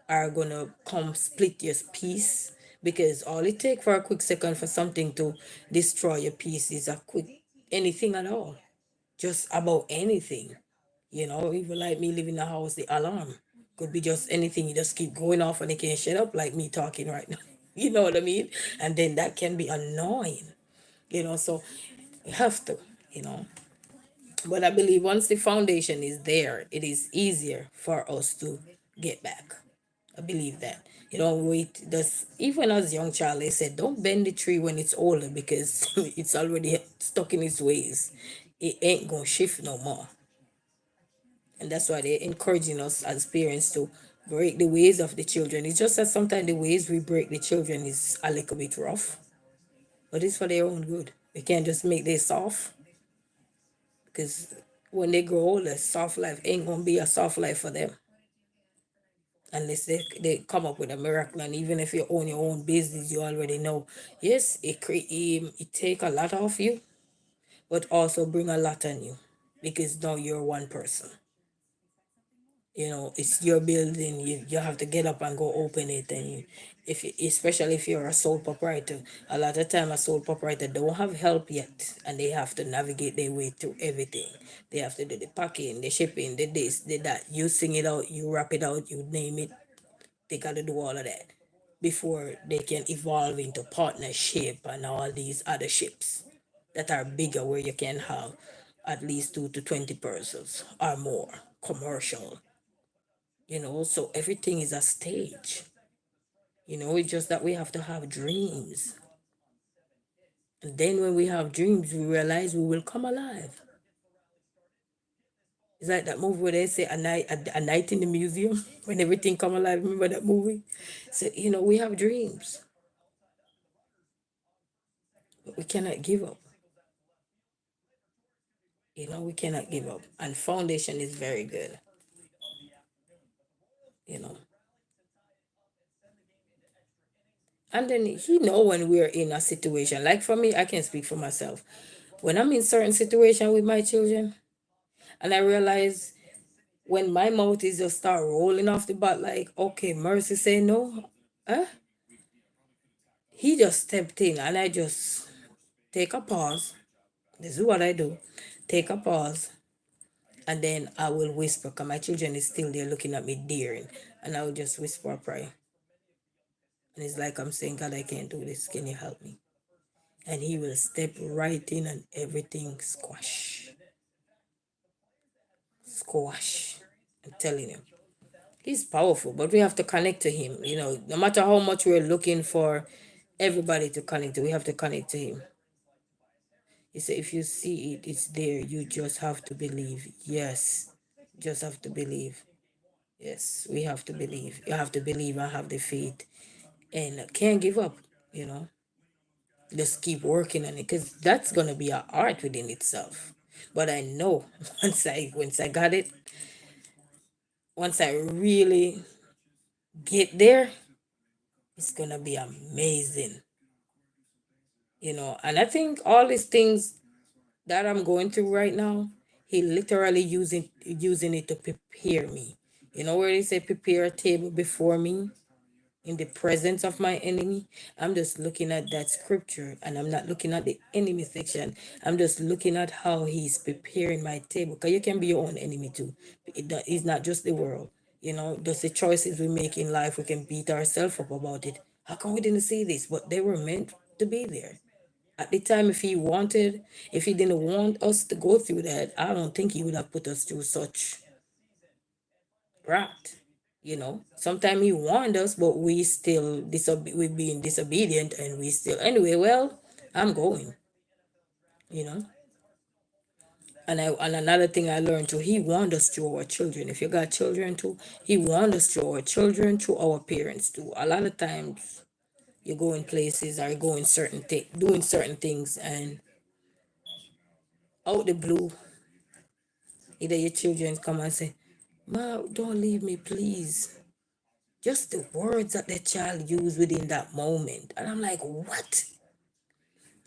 are gonna come split your peace, because all it takes for a quick second for something to destroy your peace is a quick anything at all. Just about anything. Even like me leaving the house, the alarm could be just anything. You just keep going off and it can't shut up, like me talking right now. You know what I mean? And then that can be annoying, so you have to, you know. But I believe once the foundation is there, it is easier for us to get back. I believe that. You don't wait. That's even as young child, they said, don't bend the tree when it's older because it's already stuck in its ways. It ain't gonna shift no more. And that's why they're encouraging us as parents to break the ways of the children. It's just that sometimes the ways we break the children is a little bit rough, but it's for their own good. We can't just make them soft, because when they grow older, soft life ain't gonna be a soft life for them unless they come up with a miracle. And even if you own your own business, you already know, yes, it take a lot off you, but also bring a lot on you, because now you're one person. It's your building. You have to get up and go open it. And especially if you're a sole proprietor, a lot of time a sole proprietor don't have help yet, and they have to navigate their way through everything. They have to do the packing, the shipping, the this, the that. You sing it out, you rap it out, you name it. They got to do all of that before they can evolve into partnership and all these other ships that are bigger, where you can have at least 2 to 20 persons or more, commercial. So everything is a stage. It's just that we have to have dreams. And then when we have dreams, we realize we will come alive. It's like that movie where they say a night in the museum when everything come alive. Remember that movie? So, we have dreams, but we cannot give up. We cannot give up. And foundation is very good, you know. And then he know when we're in a situation. Like for me, I can speak for myself. When I'm in certain situation with my children, and I realize when my mouth is just start rolling off the bat, like, okay, Mercy say no, huh? He just stepped in, and I just take a pause. This is what I do. Take a pause, and then I will whisper, because my children is still there looking at me daring, and I will just whisper a prayer. And it's like I'm saying, God, I can't do this. Can you help me? And he will step right in and everything squash. Squash. I'm telling you. He's powerful, but we have to connect to him. No matter how much we're looking for everybody to connect to, we have to connect to him. He said, if you see it, it's there. You just have to believe. Yes. Just have to believe. Yes, we have to believe. You have to believe and have the faith. And can't give up, you know. Just keep working on it, because that's gonna be an art within itself. But I know once I got it, once I really get there, it's gonna be amazing. And I think all these things that I'm going through right now, he literally using it to prepare me. Where they say prepare a table before me in the presence of my enemy. I'm just looking at that scripture, and I'm not looking at the enemy section. I'm just looking at how he's preparing my table. Because you can be your own enemy too. It's not just the world. Just the choices we make in life, we can beat ourselves up about it. How come we didn't see this? But they were meant to be there. At the time, if he didn't want us to go through that, I don't think he would have put us through such rat. Sometimes he warned us, but we still we being disobedient, and we still anyway. Well, I'm going. You know. And another thing I learned too, he warned us through our children. If you got children too, he warned us through our children, through our parents too. A lot of times you go in places or you go in doing certain things, and out the blue, either your children come and say, "Ma, don't leave me, please." Just the words that the child used within that moment. And I'm like, what?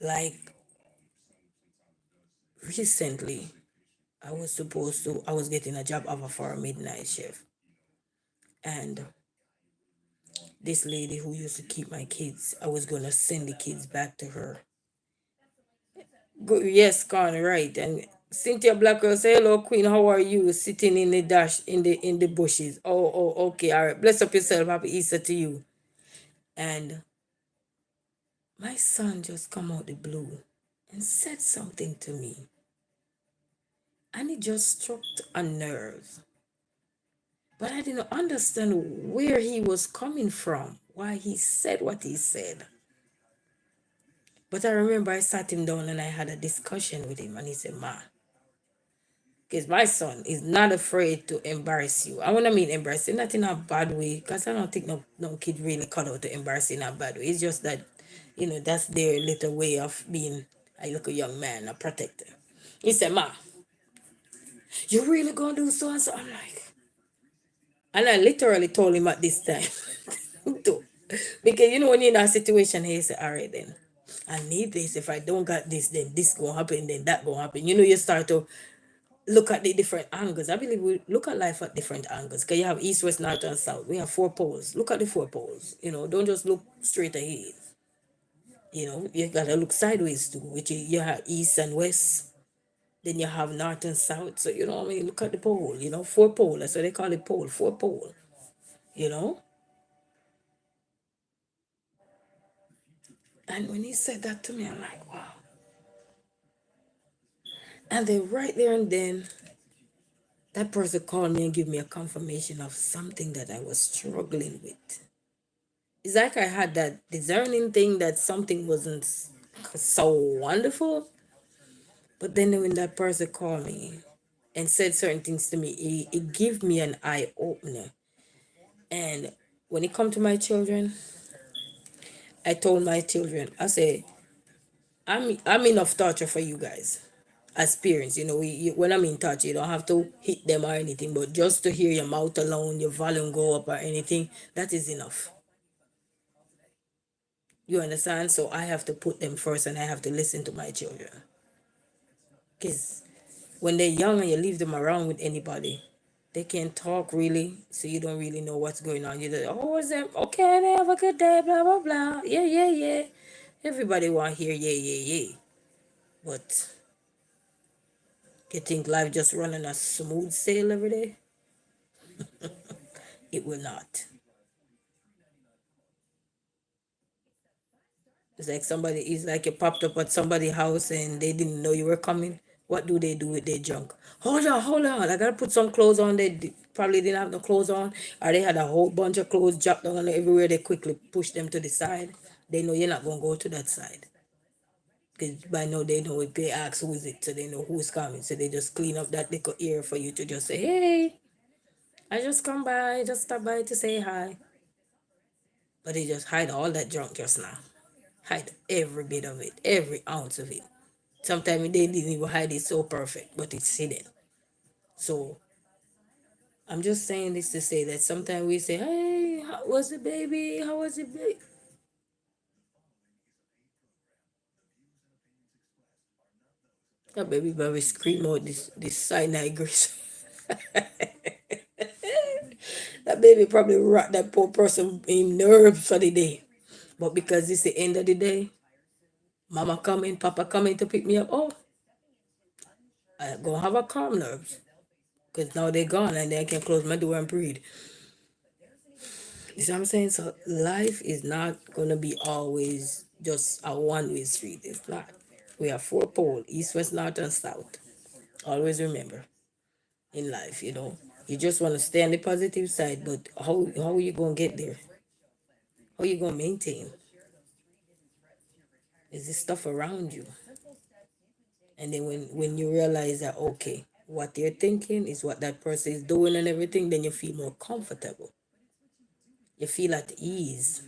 Like recently, I was getting a job offer for a midnight shift. And this lady who used to keep my kids, I was gonna send the kids back to her. Yes, Connor, right. And Cynthia Blackwell say, "Hello, Queen. How are you? Sitting in the dash in the bushes." Oh, okay, all right. Bless up yourself. Happy Easter to you. And my son just come out the blue and said something to me, and it just struck a nerve. But I didn't understand where he was coming from, why he said what he said. But I remember I sat him down and I had a discussion with him, and he said, "Ma, because my son is not afraid to embarrass you." I want to mean embarrass you, not in a bad way, because I don't think no kid really cut out to embarrass you in a bad way. It's just that, that's their little way of being a little young man, a protector. He said, "Ma, you really gonna do so and so?" I'm like, and I literally told him at this time, too. Because when you're in a situation, he say, "All right, then. I need this. If I don't got this, then this gonna happen, then that gonna happen." You start to look at the different angles. I believe we look at life at different angles. Because you have east, west, north, and south. We have four poles. Look at the four poles. Don't just look straight ahead. You gotta look sideways too, which you have east and west. Then you have north and south. So what I mean, look at the pole. Four pole. That's what they call it, pole. Four pole. You know. And when he said that to me, I'm like, wow. And then right there and then, that person called me and gave me a confirmation of something that I was struggling with. It's like I had that discerning thing that something wasn't so wonderful. But then when that person called me and said certain things to me, it gave me an eye opener. And when it come to my children, I told my children, I say, I'm enough torture for you guys. As parents, when I'm in touch, you don't have to hit them or anything, but just to hear your mouth alone, your volume go up or anything, that is enough. You understand? So I have to put them first, and I have to listen to my children. Because when they're young and you leave them around with anybody, they can't talk really, so you don't really know what's going on. You just, "Oh, is them okay? They have a good day, blah, blah, blah. Yeah, yeah, yeah." Everybody want to hear yeah, yeah, yeah. But you think life just running a smooth sail every day? It will not. It's like you popped up at somebody's house and they didn't know you were coming. What do they do with their junk? Hold on. I gotta put some clothes on. They probably didn't have no clothes on, or they had a whole bunch of clothes dropped down everywhere. They quickly push them to the side. They know you're not gonna go to that side. Because by now they know if they ask who is it, so they know who's coming. So they just clean up that little ear for you to just say, "Hey, I just come by, just stop by to say hi." But they just hide all that junk just now. Hide every bit of it, every ounce of it. Sometimes they didn't even hide it so perfect, but it's hidden. So I'm just saying this to say that sometimes we say, "Hey, how was the baby? How was it, baby?" That baby probably scream out this cyanide grease. That baby probably rock that poor person in nerves for the day. But because it's the end of the day, mama coming, papa coming to pick me up. Oh, I gonna have a calm nerves. Because now they're gone and then I can close my door and breathe. You see what I'm saying? So life is not gonna be always just a one-way street. It's not. We are four pole, east, west, north, and south. Always remember in life, you just want to stay on the positive side, but how are you gonna get there? How are you gonna maintain? Is this stuff around you? And then when you realize that okay, what they're thinking is what that person is doing and everything, then you feel more comfortable. You feel at ease.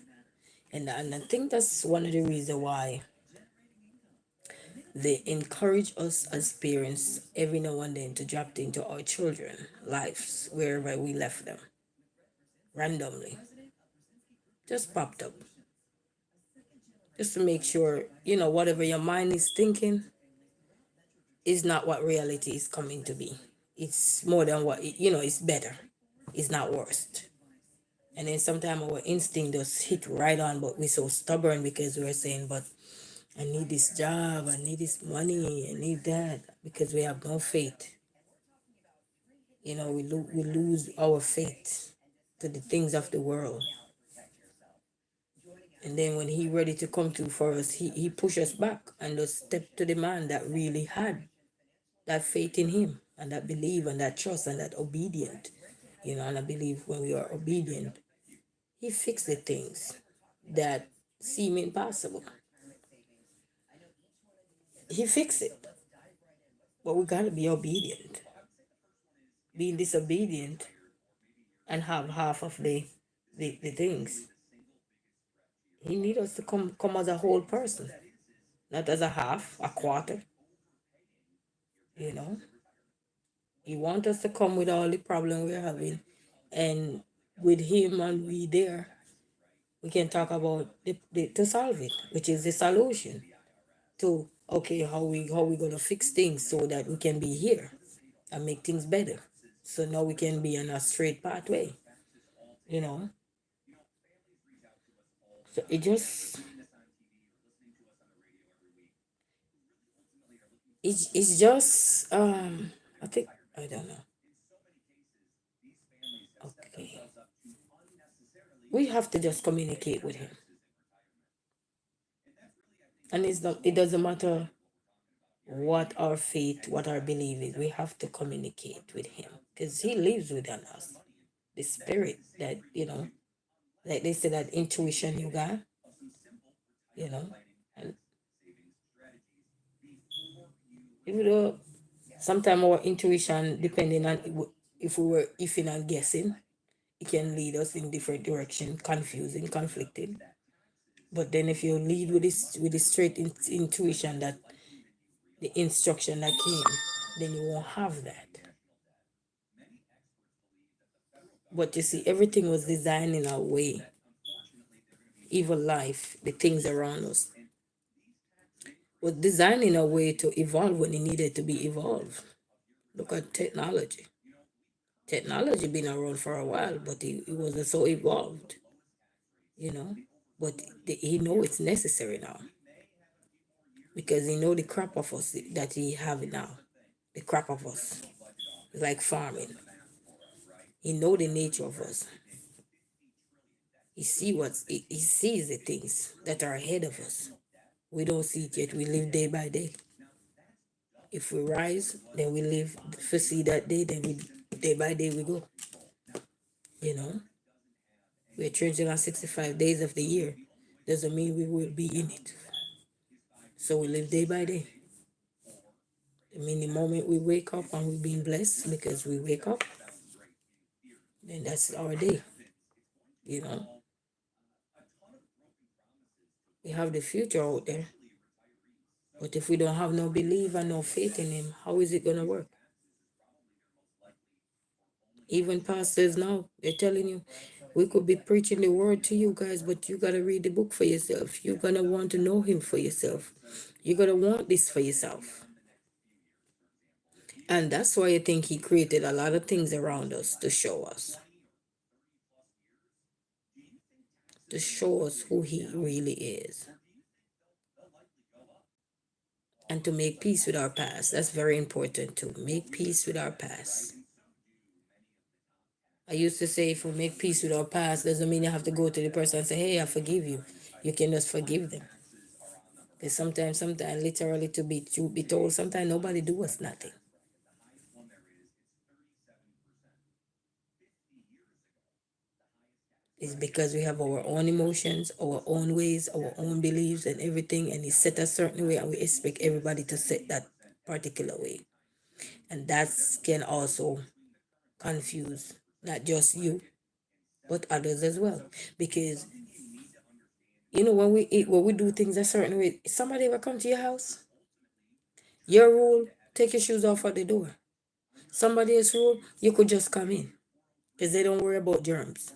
And I think that's one of the reasons why they encourage us as parents every now and then to drop into our children lives wherever we left them randomly. Just popped up. Just to make sure, whatever your mind is thinking is not what reality is coming to be. It's more than what, it's better. It's not worst. And then sometimes our instinct just hit right on, but we're so stubborn because we're saying, but I need this job, I need this money, I need that, because we have no faith. We lose our faith to the things of the world. And then when he ready to come through for us, he push us back and just step to the man that really had that faith in him and that belief and that trust and that obedient. And I believe when we are obedient, he fixed the things that seem impossible. He fixed it. But we gotta be obedient. Being disobedient and have half of the things. He need us to come as a whole person, not as a half, a quarter. You know, he want us to come with all the problem we're having, and with him and we there, we can talk about to solve it, which is the solution to okay how we gonna fix things so that we can be here and make things better. So now we can be on a straight pathway. You know, so it's just I think I don't know. Okay, we have to just communicate with him, and it doesn't matter what our faith, what our belief is. We have to communicate with him because he lives within us. The spirit that like they say that intuition you got, you know, and even though sometimes our intuition, depending on if we were ifing and guessing, it can lead us in different direction, confusing, conflicted. But then if you lead with this straight intuition that the instruction that came, then you won't have that. But you see, everything was designed in a way, even life, the things around us, was designed in a way to evolve when it needed to be evolved. Look at technology. Technology been around for a while, but it wasn't so evolved, you know. But he know it's necessary now because he know the crop of us that he have now, the crop of us, like farming. He know the nature of us. He sees the things that are ahead of us. We don't see it yet. We live day by day. If we rise, then we live to see that day. Then we day by day we go. You know, we're 365 days of the year. Doesn't mean we will be in it. So we live day by day. I mean, the moment we wake up and we're being blessed because we wake up, then that's our day. You know, we have the future out there. But if we don't have no belief and no faith in him, how is it gonna work? Even pastors now, they're telling you, we could be preaching the word to you guys, but you gotta read the book for yourself. You're gonna want to know him for yourself. You're gonna want this for yourself. And that's why I think he created a lot of things around us to show us who he really is, and to make peace with our past. That's very important to make peace with our past. I used to say if we make peace with our past, doesn't mean you have to go to the person and say, hey, I forgive you. You can just forgive them. Because sometimes literally to be told, sometimes nobody do us nothing. It's because we have our own emotions, our own ways, our own beliefs and everything, and it's set a certain way and we expect everybody to set that particular way. And that can also confuse not just you, but others as well. Because when we eat, when we do things a certain way, somebody will come to your house, your rule, take your shoes off at the door. Somebody else's rule, you could just come in. Because they don't worry about germs.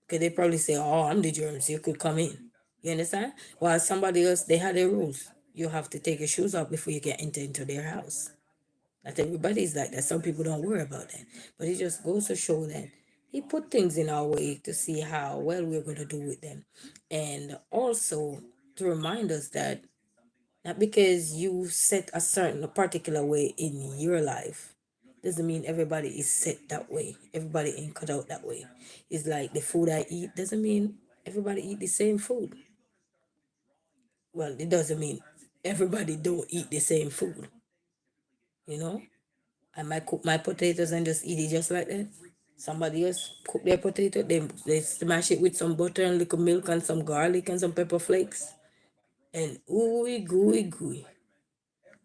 Because they probably say, oh, I'm the germs, you could come in. You understand? While somebody else, they have their rules. You have to take your shoes off before you can enter into their house. Not everybody's like that. Some people don't worry about that. But it just goes to show that he put things in our way to see how well we're going to do with them. And also to remind us that not because you set a certain particular way in your life doesn't mean everybody is set that way. Everybody ain't cut out that way. It's like the food I eat doesn't mean everybody eat the same food. Well, it doesn't mean everybody don't eat the same food. You know, I might cook my potatoes and just eat it just like that. Somebody else cook their potato, they smash it with some butter and little milk and some garlic and some pepper flakes. And ooey gooey gooey.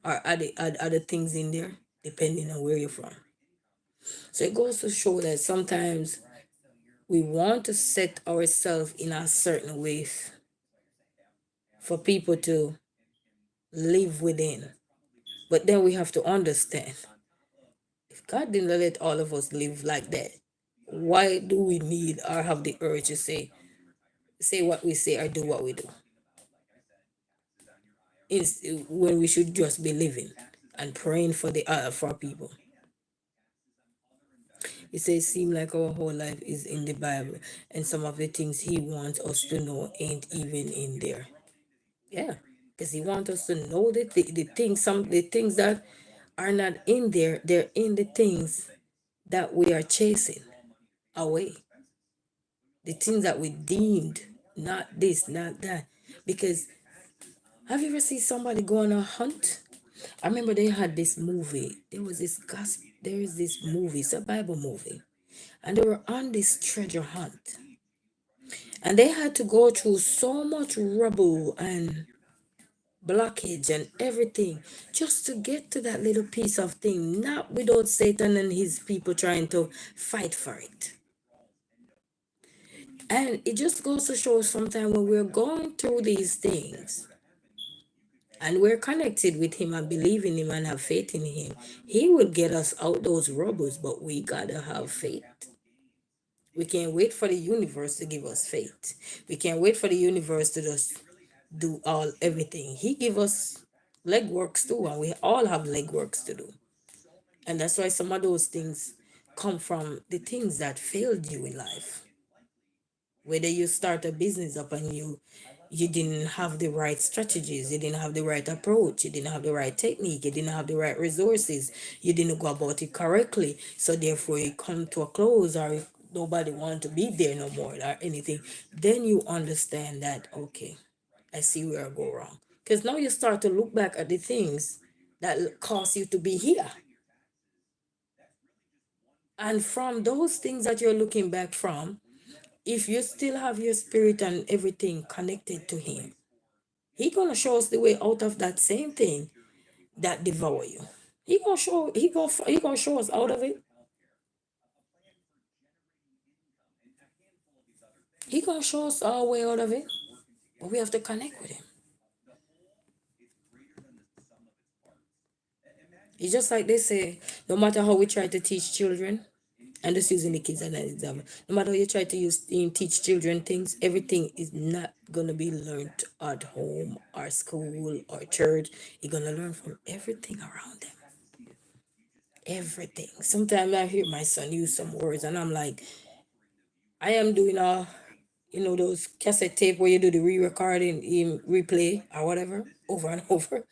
Or add other things in there, depending on where you're from. So it goes to show that sometimes we want to set ourselves in a certain way for people to live within. But then we have to understand if God didn't let all of us live like that, why do we need or have the urge to say what we say or do what we do? It's when we should just be living and praying for people. It says, seem like our whole life is in the Bible, and some of the things He wants us to know ain't even in there. Yeah, because He wants us to know the things, the things that are not in there, they're in the things that we are chasing away. The things that we deemed not this, not that. Because have you ever seen somebody go on a hunt? I remember they had this movie. There is this movie, it's a Bible movie. And they were on this treasure hunt. And they had to go through so much rubble and blockage and everything just to get to that little piece of thing, not without Satan and his people trying to fight for it. And it just goes to show sometimes when we're going through these things and we're connected with him and believe in him and have faith in him, he will get us out those rubbles, but we gotta have faith. We can't wait for the universe to give us faith. We can't wait for the universe to just do everything. He give us legworks too, and we all have legworks to do. And that's why some of those things come from the things that failed you in life. Whether you start a business up and you didn't have the right strategies, you didn't have the right approach, you didn't have the right technique, you didn't have the right resources, you didn't go about it correctly, so therefore you come to a close or nobody want to be there no more or anything, then you understand that okay, I see where I go wrong. Because now you start to look back at the things that caused you to be here. And from those things that you're looking back from, if you still have your spirit and everything connected to him, he gonna show us the way out of that same thing that devour you. He gonna show us out of it. He gonna show us our way out of it. But we have to connect with him. It's just like they say, no matter how we try to teach children, and just using the kids as an example, no matter how you try to teach children things, everything is not gonna be learned at home or school or church. You're gonna learn from everything around them. Everything. Sometimes I hear my son use some words and I'm like, I am doing those cassette tape where you do the re-recording, replay or whatever, over and over.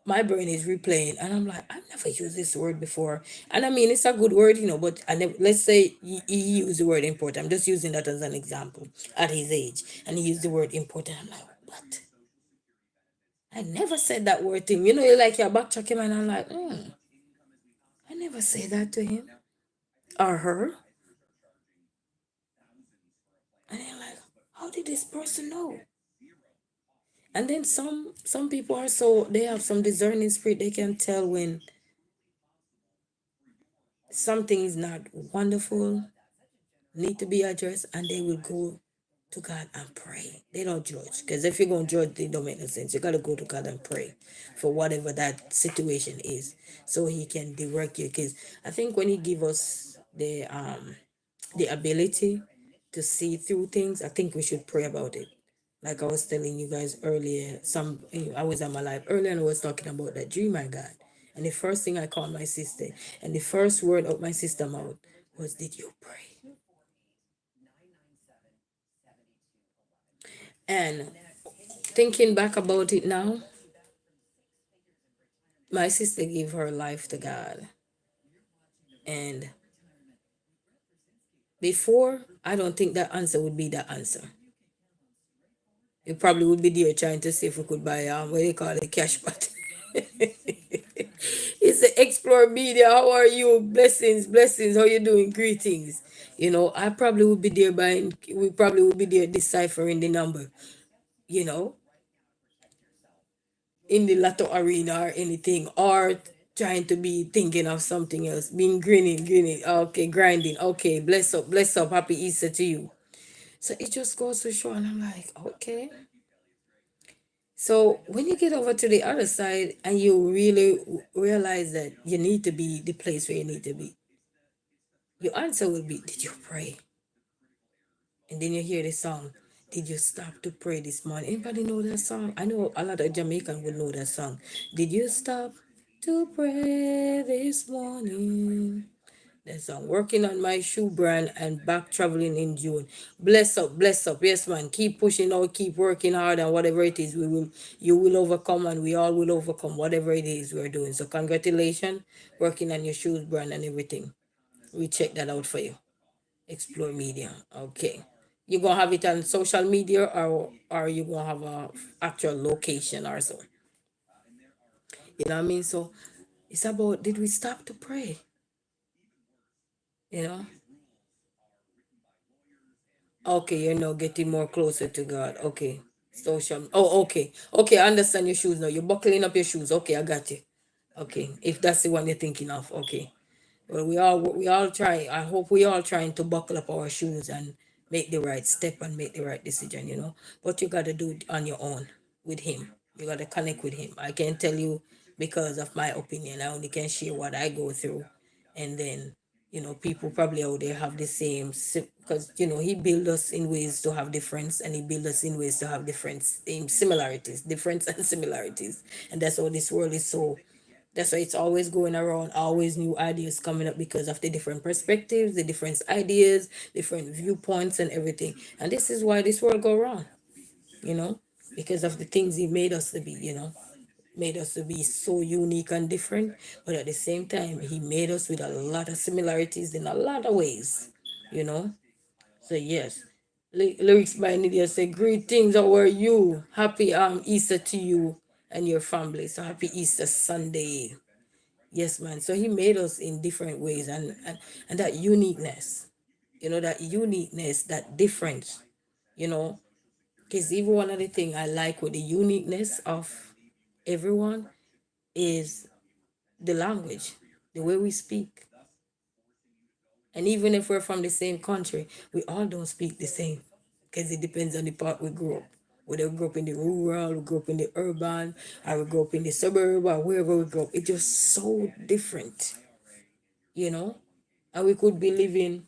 My brain is replaying and I'm like, I've never used this word before. And I mean, it's a good word, but I never, let's say he used the word important. I'm just using that as an example at his age. And he used the word important. I'm like, what? I never said that word to him. You know, you like you're backtracking and I'm like, I never say that to him or her. And they're like, how did this person know? And then some people are so they have some discerning spirit. They can tell when something is not wonderful, need to be addressed, and they will go to God and pray. They don't judge. Because if you're gonna judge, it don't make no sense. You gotta go to God and pray for whatever that situation is. So he can direct you. Because I think when he give us the ability to see through things, I think we should pray about it. Like I was telling you guys earlier, I was on my live earlier and I was talking about that dream I got. And the first thing I called my sister, and the first word out my sister mouth was, "Did you pray?" And thinking back about it now, my sister gave her life to God. And before, I don't think that answer would be the answer. We probably would be there trying to see if we could buy what do you call it, cash pot. It's the Explore Media. How are you? Blessings, blessings. How you doing? Greetings. You know, I probably would be there buying. We probably would be there deciphering the number. You know, in the lotto arena or anything, or trying to be thinking of something else. Being grinning. Okay, grinding. Okay, bless up. Happy Easter to you. So it just goes to show, and I'm like, okay. So when you get over to the other side and you really realize that you need to be the place where you need to be, your answer will be, did you pray? And then you hear the song, did you stop to pray this morning? Anybody know that song? I know a lot of Jamaican will know that song. Did you stop to pray this morning? That song. Working on my shoe brand and back traveling in June. Bless up, bless up. Yes, man. Keep pushing out, keep working hard, and whatever it is, you will overcome, and we all will overcome whatever it is we're doing. So congratulations, working on your shoes brand and everything. We check that out for you. Explore Media. Okay. You gonna have it on social media, or you gonna have a actual location or so. You know what I mean? So it's about, did we stop to pray? You know? Okay, you're now getting more closer to God. Okay. Social. Oh, okay. Okay, I understand your shoes now. You're buckling up your shoes. Okay, I got you. Okay. If that's the one you're thinking of. Okay. Well, we all try. I hope we all trying to buckle up our shoes and make the right step and make the right decision, But you gotta do it on your own with him. You gotta connect with him. I can't tell you because of my opinion. I only can share what I go through. And then, people probably out there have the same, because he built us in ways to have difference, and he built us in ways to have difference in similarities, difference and similarities. And that's how this world is. So that's why it's always going around, always new ideas coming up because of the different perspectives, the different ideas, different viewpoints and everything. And this is why this world go wrong, you know, because of the things he made us to be, made us to be so unique and different. But at the same time, he made us with a lot of similarities in a lot of ways, you know. So yes. Lyrics by Nydia say, greetings, how are you? Happy Easter to you and your family. So happy Easter Sunday. Yes, man. So he made us in different ways, and that uniqueness, that difference, you know, because even one of the things I like with the uniqueness of everyone is the language, the way we speak. And even if we're from the same country, we all don't speak the same because it depends on the part we grew up. Whether we grew up in the rural, we grew up in the urban, or we grew up in the suburb, or wherever we grew up, it's just so different, you know? And we could be living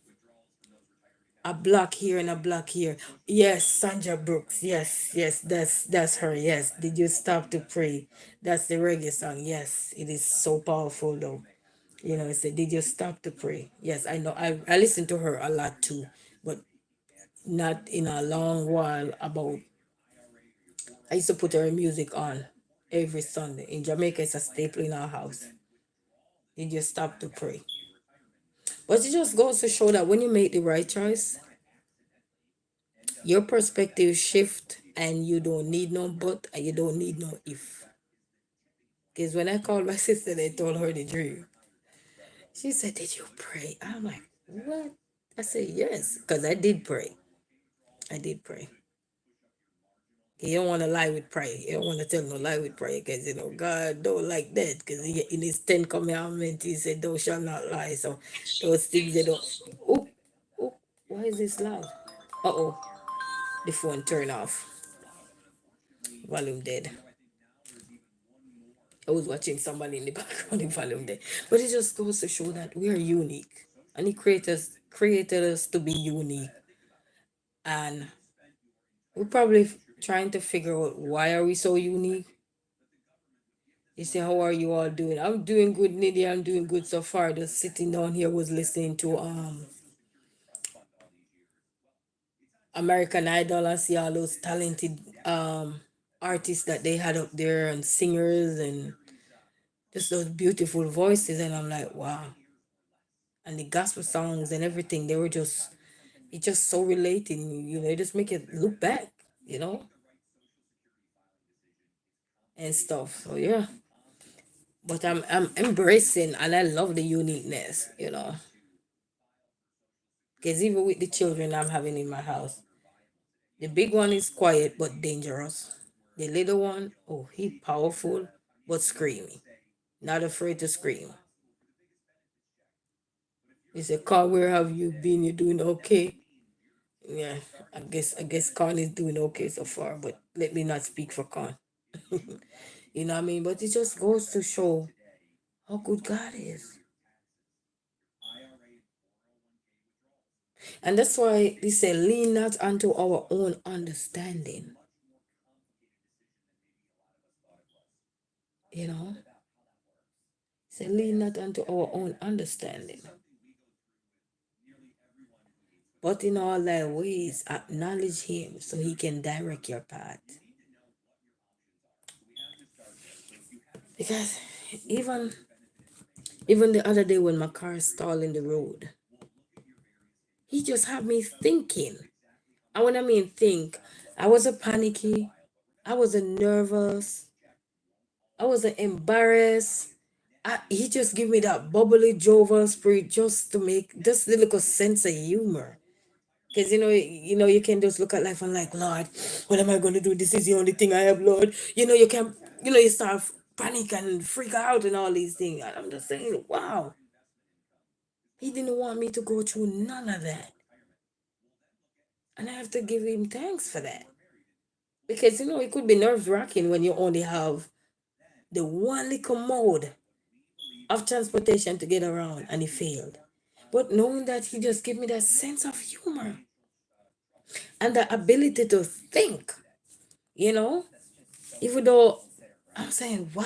a block here and a block here. Yes, Sandra Brooks. Yes, yes, that's her. Yes. Did you stop to pray? That's the reggae song. Yes, it is so powerful though. It said, did you stop to pray? Yes, I know. I listen to her a lot too, but not in a long while. I used to put her music on every Sunday. In Jamaica, it's a staple in our house. Did you stop to pray? But it just goes to show that when you make the right choice, your perspective shift and you don't need no but and you don't need no if. Because when I called my sister, they told her the dream. She said, "Did you pray?" I'm like, "What?" I said, "Yes," because I did pray. I did pray. You don't want to lie with prayer. You don't want to tell no lie with prayer because, God don't like that because in his 10 commandments, he said, "Thou shalt not lie." So those things they don't. Oh, oh, why is this loud? Uh-oh, the phone turned off. Volume dead. I was watching somebody in the background, the volume dead. But it just goes to show that we are unique. And he created us to be unique. And we're probably trying to figure out why are we so unique. You say, how are you all doing? I'm doing good, Nidia. I'm doing good so far. Just sitting down here was listening to American Idol and see all those talented artists that they had up there and singers and just those beautiful voices, and I'm like, wow. And the gospel songs and everything, they were just it's just so relating, it just make it look back, you know, and stuff. So yeah. But I'm embracing and I love the uniqueness. Because even with the children I'm having in my house, the big one is quiet but dangerous. The little one, oh, he powerful but screaming. Not afraid to scream. He said, Carl, where have you been? You doing okay? Yeah, I guess Con is doing okay so far, but let me not speak for Con. You know what I mean? But it just goes to show how good God is. And that's why they say, lean not unto our own understanding. You know? Say, lean not unto our own understanding. But in all thy ways, acknowledge him so he can direct your path. Because even even the other day when my car stalled in the road, he just had me thinking. And when I mean think, I was a panicky, I was a nervous, I was a embarrassed. He just give me that bubbly jovial spirit just to make just the little sense of humor. Because you can just look at life and like, Lord, what am I gonna do? This is the only thing I have, Lord. You can you start panic and freak out and all these things. And I'm just saying, wow, he didn't want me to go through none of that. And I have to give him thanks for that. Because it could be nerve wracking when you only have the one little mode of transportation to get around and he failed. But knowing that he just gave me that sense of humor and the ability to think, you know, even though I'm saying, wow.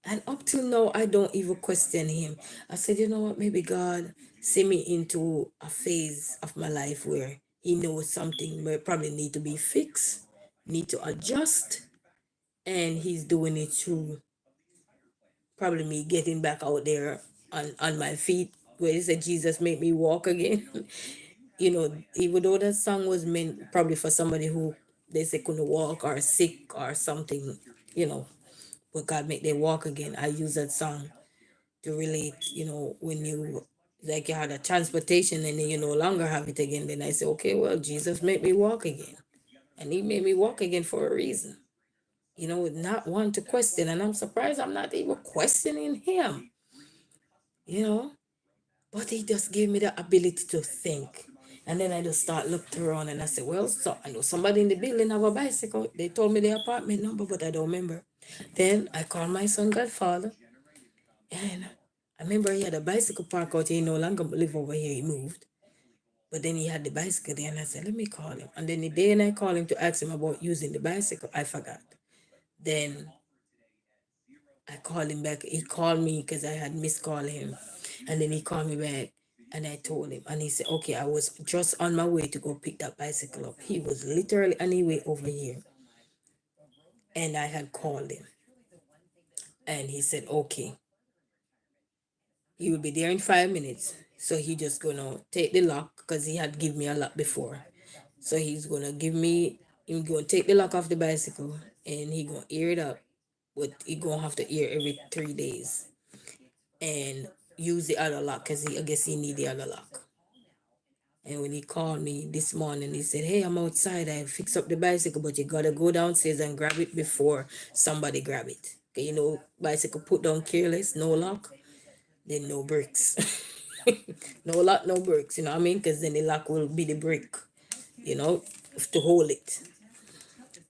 And up till now, I don't even question him. I said, you know what, maybe God see me into a phase of my life where he knows something may probably need to be fixed, need to adjust, and he's doing it through probably me getting back out there on my feet, where he said, Jesus make me walk again. Even though that song was meant probably for somebody who they say couldn't walk or sick or something, you know, but God make them walk again. I use that song to relate, when you like you had a transportation and then you no longer have it again. Then I say, okay, well, Jesus made me walk again. And he made me walk again for a reason. Not one to question. And I'm surprised I'm not even questioning him, you know. But he just gave me the ability to think. And then I just start looking around and I said, well, so I know somebody in the building have a bicycle. They told me the apartment number, but I don't remember. Then I called my son Godfather. And I remember he had a bicycle park out here. He no longer live over here. He moved. But then he had the bicycle there. And I said, let me call him. And then the day and I called him to ask him about using the bicycle, I forgot. Then I called him back. He called me because I had missed call him. And then he called me back and I told him. And he said, okay, I was just on my way to go pick that bicycle up. He was literally on his way over here. And I had called him. And he said, okay, he will be there in 5 minutes. So he just gonna take the lock because he had given me a lock before. So he's gonna give me, he's gonna take the lock off the bicycle and he gonna air it up. But he gonna have to air every 3 days and use the other lock because I guess he need the other lock. And when he called me this morning, he said, "Hey, I'm outside. I fix up the bicycle, but you gotta go downstairs and grab it before somebody grab it. 'Cause you know, bicycle put down careless, no lock, then no brakes. No lock, no brakes. You know what I mean? Because then the lock will be the brake. You know, to hold it."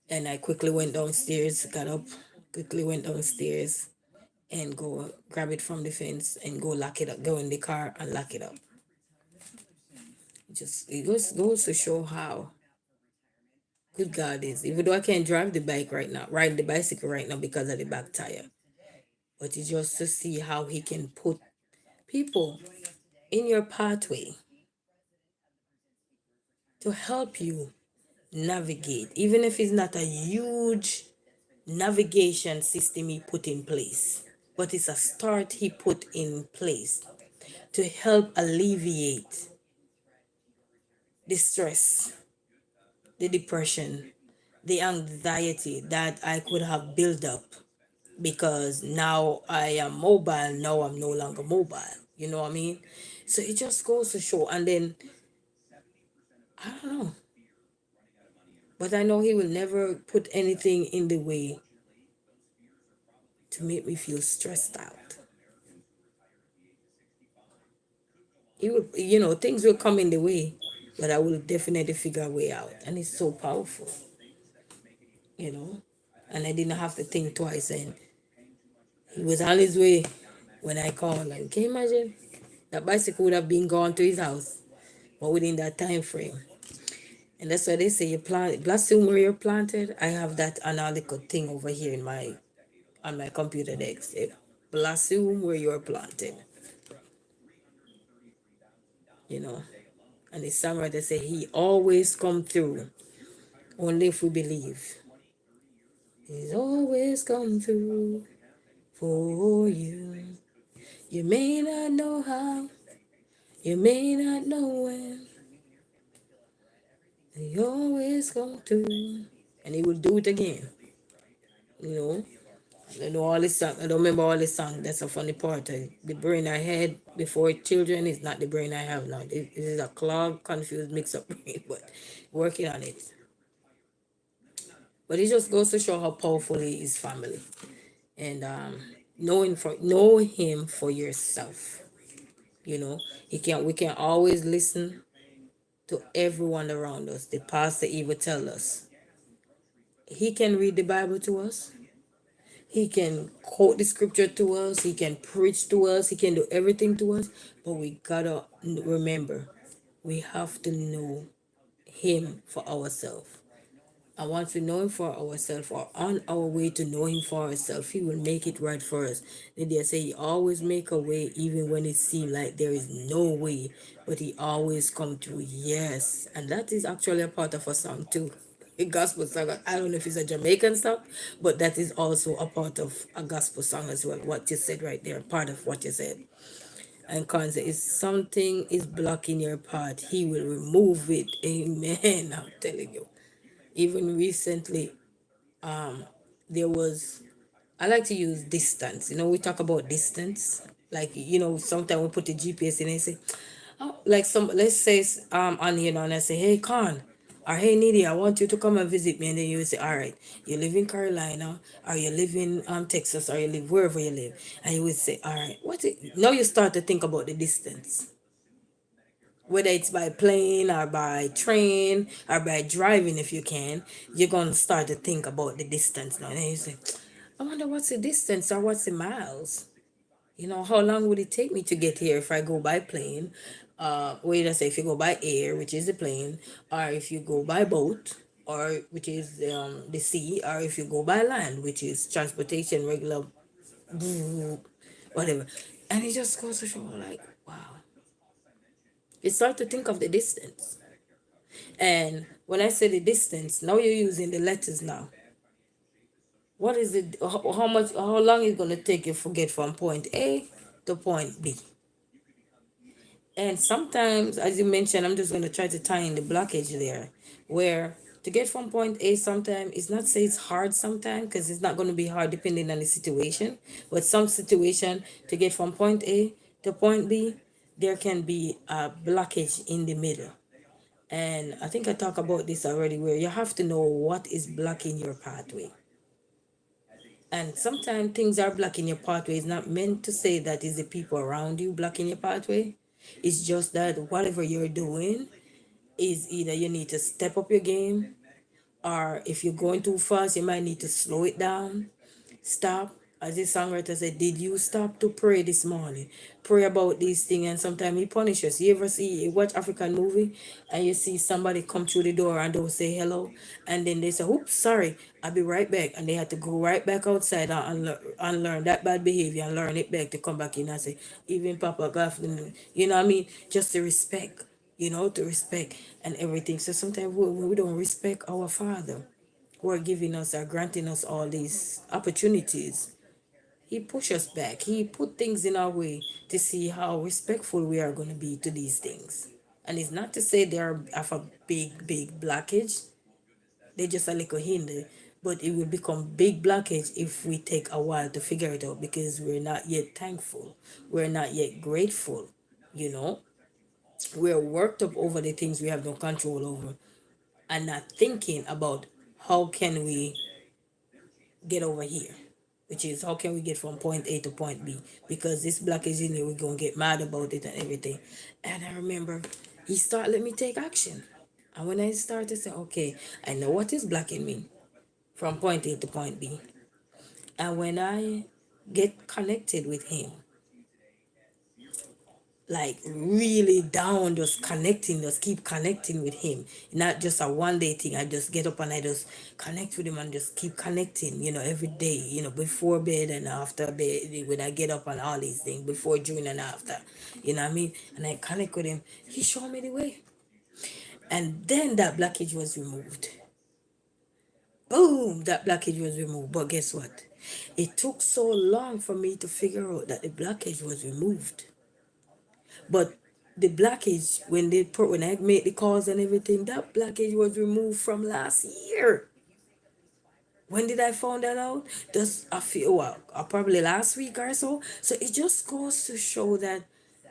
And I quickly went downstairs, got up, quickly went downstairs, and go grab it from the fence and go lock it up. Go in the car and lock it up. Just it goes to show how good God is. Even though I can't drive the bike right now, ride the bicycle right now because of the back tire. But it's just to see how he can put people in your pathway to help you navigate, even if it's not a huge navigation system he put in place, but it's a start he put in place to help alleviate the stress, the depression, the anxiety that I could have built up because now I am mobile, now I'm no longer mobile. You know what I mean? So it just goes to show. And then, I don't know, but I know he will never put anything in the way to make me feel stressed out. He will, things will come in the way, but I will definitely figure a way out. And it's so powerful, you know? And I didn't have to think twice. And he was on his way when I called. Like, can you imagine? That bicycle would have been gone to his house, but within that time frame. And that's why they say you plant, blossom where you're planted. I have that analytical thing over here on my computer desk. Blossom where you're planted, you know. And the songwriter say he always come through, only if we believe. He's always come through for you. You may not know how, you may not know when. He always come through. And he will do it again. You know. I don't know all the song. I don't remember all the song. That's a funny part. The brain I had before children is not the brain I have now. It is a clogged, confused, mixed up brain, but working on it. But it just goes to show how powerful he is, family. And know him for yourself. You know, we can always listen to everyone around us. The pastor even tell us. He can read the Bible to us. He can quote the scripture to us. He can preach to us. He can do everything to us. But we gotta remember, we have to know him for ourselves. And once we know him for ourselves, or on our way to know him for ourselves, he will make it right for us. Then they say he always make a way even when it seems like there is no way, but he always come through. Yes. And that is actually a part of a song too. A gospel song. I don't know if it's a Jamaican song, but that is also a part of a gospel song as well. What you said right there, part of what you said. And concept, if something is blocking your path, he will remove it. Amen. I'm telling you. Even recently, there was, I like to use distance. We talk about distance. Like, sometimes we put the GPS in and say, oh, like let's say on here now, and I say, "Hey, Con," or "Hey, Nidhi, I want you to come and visit me." And then you would say, "All right, you live in Carolina, or you live in Texas, or you live wherever you live." And you would say, "All right, now you start to think about the distance. Whether it's by plane or by train or by driving, if you can, you're going to start to think about the distance now. And then you say, I wonder what's the distance or what's the miles? How long would it take me to get here if I go by plane? Wait, I say if you go by air, which is the plane, or if you go by boat, or which is the sea, or if you go by land, which is transportation, regular, whatever. And it just goes to show, like, wow. You start to think of the distance. And when I say the distance, now you're using the letters now. What is it? How long is it going to take you to get from point A to point B? And sometimes, as you mentioned, I'm just going to try to tie in the blockage there, where to get from point A, sometimes it's not say it's hard sometimes, because it's not going to be hard depending on the situation. But some situation to get from point A to point B, there can be a blockage in the middle. And I think I talked about this already, where you have to know what is blocking your pathway. And sometimes things are blocking your pathway. It's not meant to say that is the people around you blocking your pathway. It's just that whatever you're doing is either you need to step up your game, or if you're going too fast, you might need to slow it down. Stop. As the songwriter said, did you stop to pray this morning? Pray about these things, and sometimes he punishes. You ever see, you watch African movie and you see somebody come through the door and they'll say hello, and then they say, oops, sorry, I'll be right back. And they had to go right back outside and unlearn that bad behavior and learn it back to come back in and say, even Papa God, you know what I mean? Just to respect, to respect and everything. So sometimes we don't respect our Father who are giving us or granting us all these opportunities. He push us back. He put things in our way to see how respectful we are going to be to these things. And it's not to say they are of a big blockage. They're just a little hinder. But it will become big blockage if we take a while to figure it out, because we're not yet thankful. We're not yet grateful. You know, we're worked up over the things we have no control over, and not thinking about how can we get over here, which is how can we get from point A to point B, because this block is in here, we're gonna get mad about it and everything. And I remember he started let me take action. And when I started to say, okay, I know what is blocking me from point A to point B. And when I get connected with him, like really down, just connecting, just keep connecting with him, not just a one day thing. I just get up and I just connect with him and just keep connecting, every day, before bed and after bed, when I get up and all these things, before, during, and after, what I mean. And I connect with him. He showed me the way, and then that blockage was removed. Boom, that blockage was removed. But guess what? It took so long for me to figure out that the blockage was removed. But the blockage, when I made the calls and everything, that blockage was removed from last year. When did I find that out? Just a few, probably last week or so. So it just goes to show that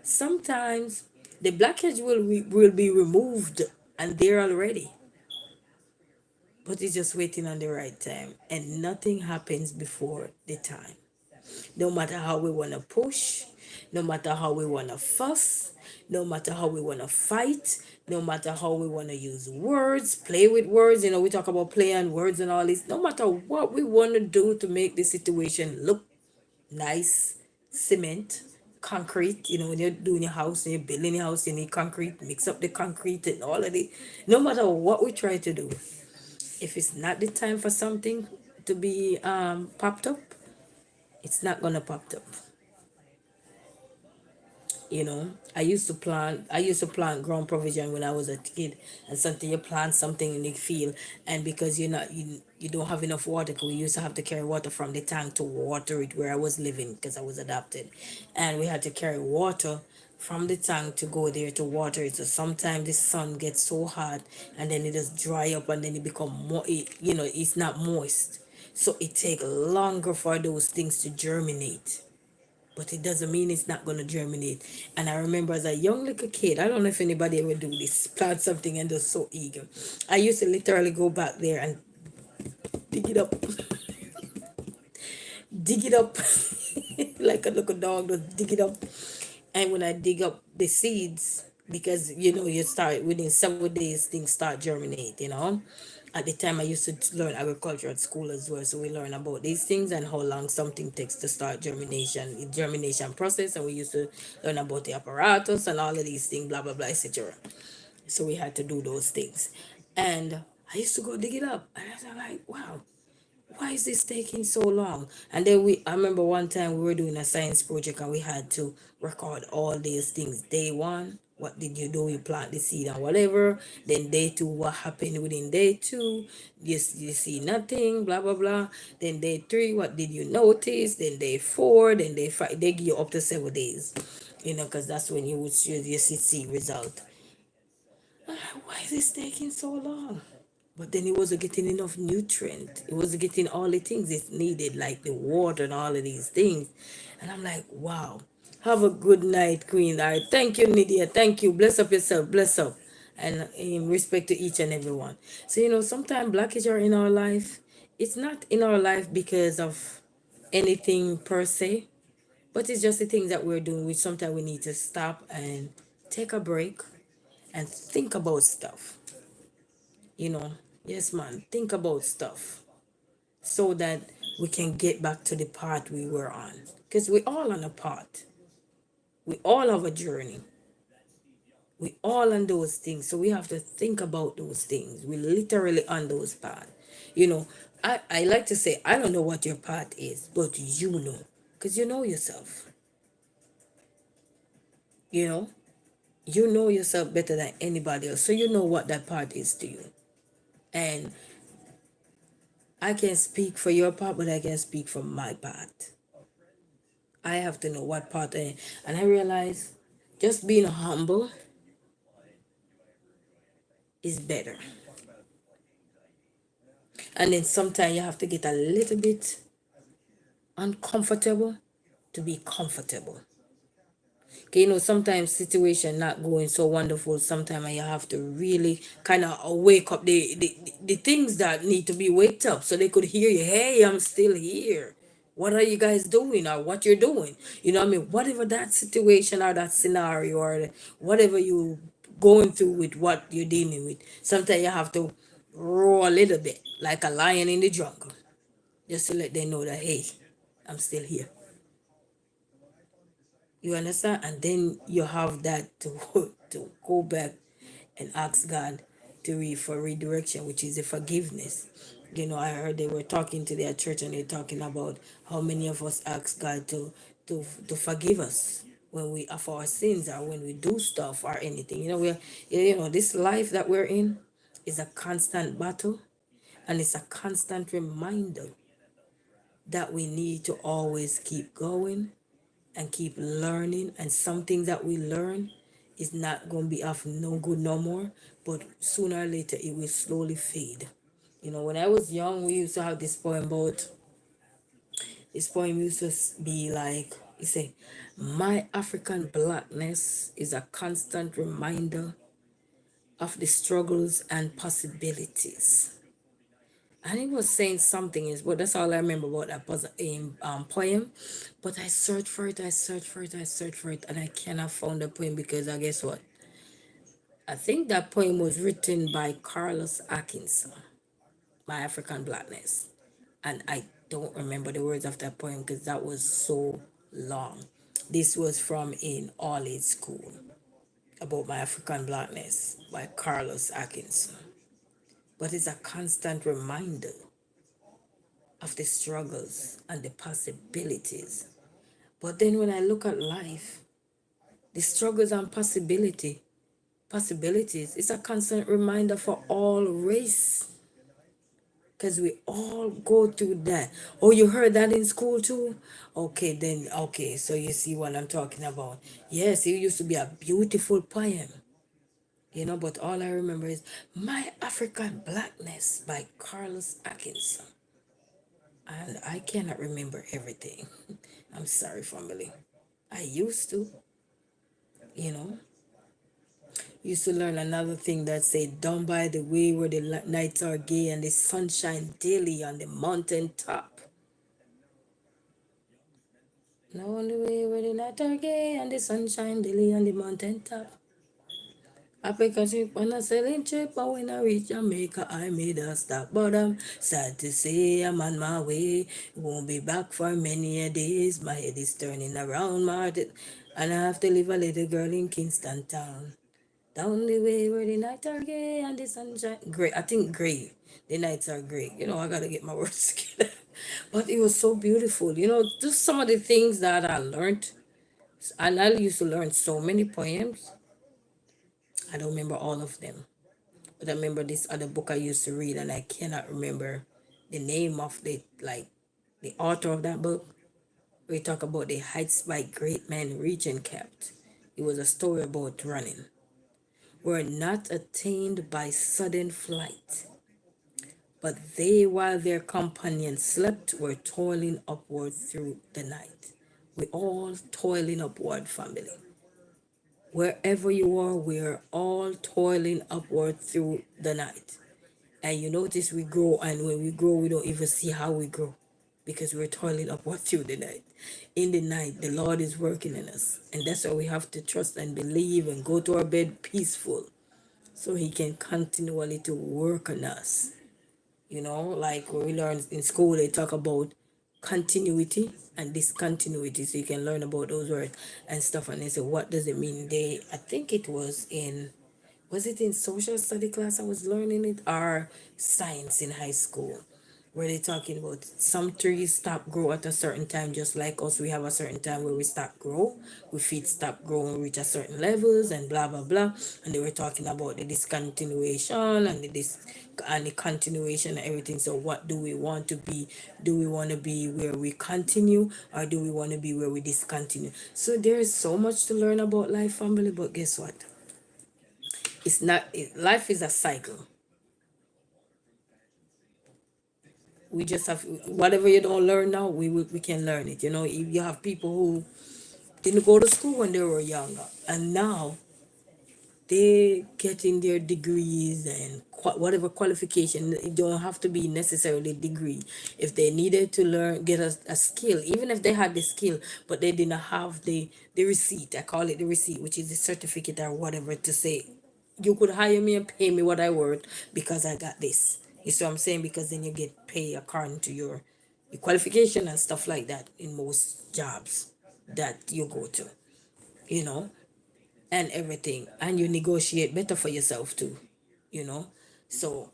sometimes the blockage will be removed and there already, but it's just waiting on the right time, and nothing happens before the time. No matter how we want to push, no matter how we want to fuss, no matter how we want to fight, no matter how we want to use words, play with words, we talk about play and words and all this. No matter what we want to do to make the situation look nice, cement, concrete, when you're doing your house and you're building your house, you need concrete, mix up the concrete and all of it. No matter what we try to do, if it's not the time for something to be popped up, it's not gonna pop up. I used to plant ground provision when I was a kid, and something you plant something in the field, and because you don't have enough water, 'cause we used to have to carry water from the tank to water it where I was living, because I was adopted, and we had to carry water from the tank to go there to water it. So sometimes the sun gets so hot, and then it just dry up, and then it become more, it's not moist, so it take longer for those things to germinate, but it doesn't mean it's not gonna germinate. And I remember as a young little kid, I don't know if anybody ever do this, plant something and just so eager. I used to literally go back there and dig it up, dig it up, like a little dog, just dig it up. And when I dig up the seeds, because you start within 7 days, things start germinate. At the time, I used to learn agriculture at school as well, so we learn about these things and how long something takes to start germination process, and we used to learn about the apparatus and all of these things, blah blah blah, etc. So we had to do those things, and I used to go dig it up, and I was like, wow, why is this taking so long? And then I remember one time we were doing a science project and we had to record all these things. Day one, what did you do? You plant the seed and whatever. Then day two, what happened within day two? You see nothing, blah blah blah. Then day three, what did you notice? Then day four, then day five, they give you up to 7 days. because that's when you would see result. Why is this taking so long? But then it wasn't getting enough nutrient. It wasn't getting all the things it needed, like the water and all of these things. And I'm like, wow. Have a good night, Queen. All right. Thank you, Nydia. Thank you. Bless up yourself. Bless up. And in respect to each and every one. So, sometimes blockage are in our life. It's not in our life because of anything per se, but it's just the things that we're doing, which sometimes we need to stop and take a break and think about stuff. You know, yes, man, think about stuff so that we can get back to the path we were on. Because we all on a path, we all have a journey, we all on those things. So we have to think about those things. We literally on those paths. You know, I like to say, I don't know what your path is, but you know, because you know yourself. You know, you know yourself better than anybody else. So you know what that path is to you. And I can't speak for your part, but I can speak for my part. I have to know what part and I realize just being humble is better. And then sometimes you have to get a little bit uncomfortable to be comfortable. Okay, sometimes situation not going so wonderful. Sometimes you have to really kind of wake up the things that need to be waked up so they could hear you. Hey, I'm still here. What are you guys doing or what you're doing? You know what I mean? Whatever that situation or that scenario or whatever you going through with what you're dealing with, sometimes you have to roar a little bit like a lion in the jungle just to let them know that, hey, I'm still here. You understand? And then you have that to to go back and ask God for redirection, which is the forgiveness. I heard they were talking to their church and they're talking about how many of us ask God to forgive us when we of our sins or when we do stuff or anything. This life that we're in is a constant battle, and it's a constant reminder that we need to always keep going and keep learning. And something that we learn is not going to be of no good no more, but sooner or later it will slowly fade. When I was young, we used to have this poem used to be like, you say, my African blackness is a constant reminder of the struggles and possibilities. And he was saying something is, but that's all I remember about that poem. But I searched for it, I searched for it, and I cannot find the poem because I guess what? I think that poem was written by Carlos Atkinson, My African Blackness. And I don't remember the words of that poem because that was so long. This was from in all age school about my African blackness by Carlos Atkinson. But it's a constant reminder of the struggles and the possibilities. But then when I look at life, the struggles and possibilities, it's a constant reminder for all race. Because we all go through that. Oh, you heard that in school too? Okay, so you see what I'm talking about. Yes, it used to be a beautiful poem. But all I remember is My African Blackness by Carlos Atkinson. And I cannot remember everything. I'm sorry, family. I used to, you know. Used to learn another thing that said, down by the way where the nights are gay and the sunshine daily on the mountain top. Now on the way where the nights are gay and the sunshine daily on the mountain top. I pick a trip on a sailing trip, but when I reach Jamaica, I made a stop. But I'm sad to say I'm on my way. Won't be back for many a days. My head is turning around, my heart and I have to leave a little girl in Kingston town. Down the way where the nights are gay and the sunshine. Great, I think gray. The nights are great. I gotta get my words together. But it was so beautiful. Just some of the things that I learned. And I used to learn so many poems. I don't remember all of them. But I remember this other book I used to read, and I cannot remember the name of the author of that book. We talk about the heights by great men reach and kept. It was a story about running. Were not attained by sudden flight, but they, while their companions slept, were toiling upward through the night. We all toiling upward, family. Wherever you are, we are all toiling upward through the night. And you notice we grow, and when we grow, we don't even see how we grow because we're toiling upward through the night. In the night, the Lord is working in us. And that's why we have to trust and believe and go to our bed peaceful so He can continually to work on us. You know, like when we learn in school, they talk about continuity and discontinuity. So you can learn about those words and stuff. And they say, what does it mean? I think it was it in social study class I was learning it, or science in high school, where they're talking about some trees stop grow at a certain time, just like us. We have a certain time where we stop grow, we feet stop growing, reach a certain levels, and blah blah blah. And they were talking about the discontinuation and the continuation and everything. So what do we want to be? Do we want to be where we continue, or do we want to be where we discontinue? So there is so much to learn about life, family. But guess what? It's not life is a cycle. We just have whatever you don't learn now, we can learn it. You know, you have people who didn't go to school when they were younger, and now they getting their degrees and whatever qualification. It don't have to be necessarily degree. If they needed to learn, get a skill, even if they had the skill but they didn't have the receipt, I call it the receipt, which is the certificate or whatever, to say you could hire me and pay me what I worth because I got this. You see what I'm saying? Because then you get paid according to your qualification and stuff like that in most jobs that you go to, you know, and everything. And you negotiate better for yourself too, you know. So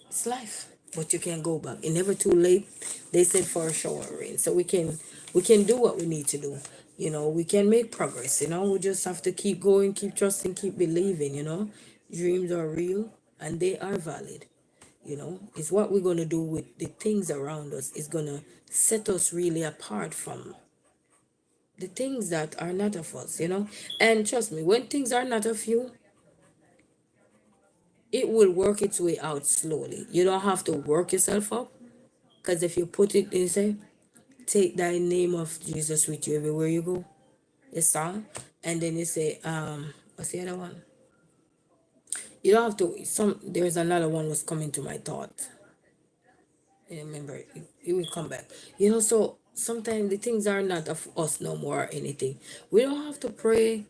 it's life. But you can go back. It's never too late. They said for a shower rain. So we can do what we need to do. You know, we can make progress, you know. We just have to keep going, keep trusting, keep believing, you know. Dreams are real and they are valid. You know, it's what we're gonna do with the things around us is gonna set us really apart from the things that are not of us, you know. And trust me, when things are not of you, it will work its way out slowly. You don't have to work yourself up, because if you put it, you say, take thy name of Jesus with you everywhere you go. The song. And then you say, what's the other one? You don't have to, there's another one was coming to my thought. I remember it will come back. You know, so sometimes the things are not of us no more or anything. We don't have to pray.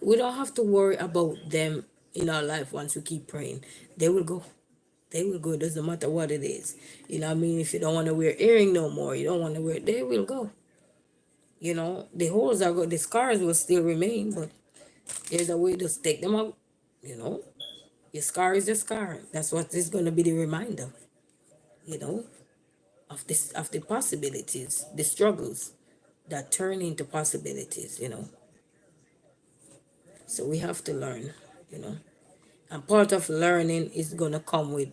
We don't have to worry about them in our life once we keep praying. They will go. They will go. It doesn't matter what it is. You know what I mean? If you don't want to wear earring no more, you don't want to wear, they will go. You know, the holes are good, the scars will still remain, but there's a way to take them out. You know, your scar is your scar. That's what is going to be the reminder, you know, of the possibilities, the struggles that turn into possibilities, you know. So we have to learn, you know. And part of learning is going to come with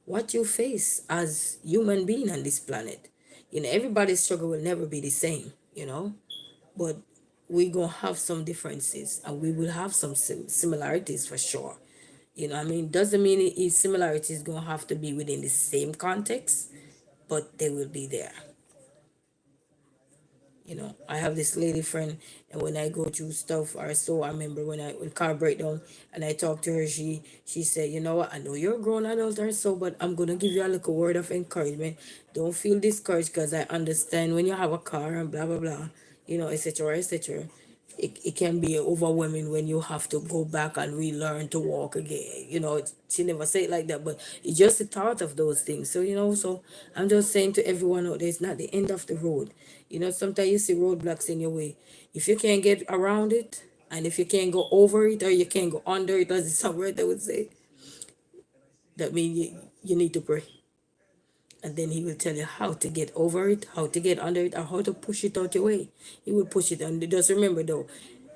what you face as human being on this planet. You know, everybody's struggle will never be the same, you know, but we gonna have some differences and we will have some similarities for sure. You know what I mean? Doesn't mean similarities gonna have to be within the same context, but they will be there. You know, I have this lady friend, and when I go through stuff or so, I remember when car breakdown, and I talked to her, she said, you know what, I know you're a grown adult or so, but I'm gonna give you a little word of encouragement. Don't feel discouraged, because I understand when you have a car and blah blah blah, you know, etc. etc. It can be overwhelming when you have to go back and relearn to walk again. You know, she never say it like that, but it's just the thought of those things. So, you know, so I'm just saying to everyone out there, it's not the end of the road. You know, sometimes you see roadblocks in your way. If you can't get around it, and if you can't go over it or you can't go under it, as somewhere they would say, that means you need to pray. And then he will tell you how to get over it, how to get under it, or how to push it out your way. He will push it. And just remember though,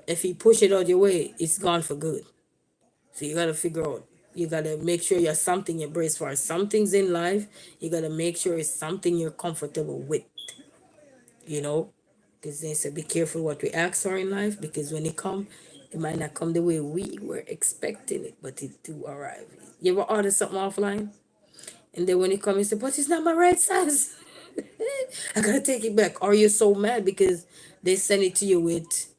if he push it out your way, it's gone for good. So you gotta figure out. You gotta make sure you're something you brace for. Some things in life, you gotta make sure it's something you're comfortable with. You know, because they say be careful what we ask for in life, because when it come, It might not come the way we were expecting it, but it do arrive. You ever order something offline? And then when it comes, you say, but it's not my right size. I gotta take it back. Or you're so mad because they send it to you with,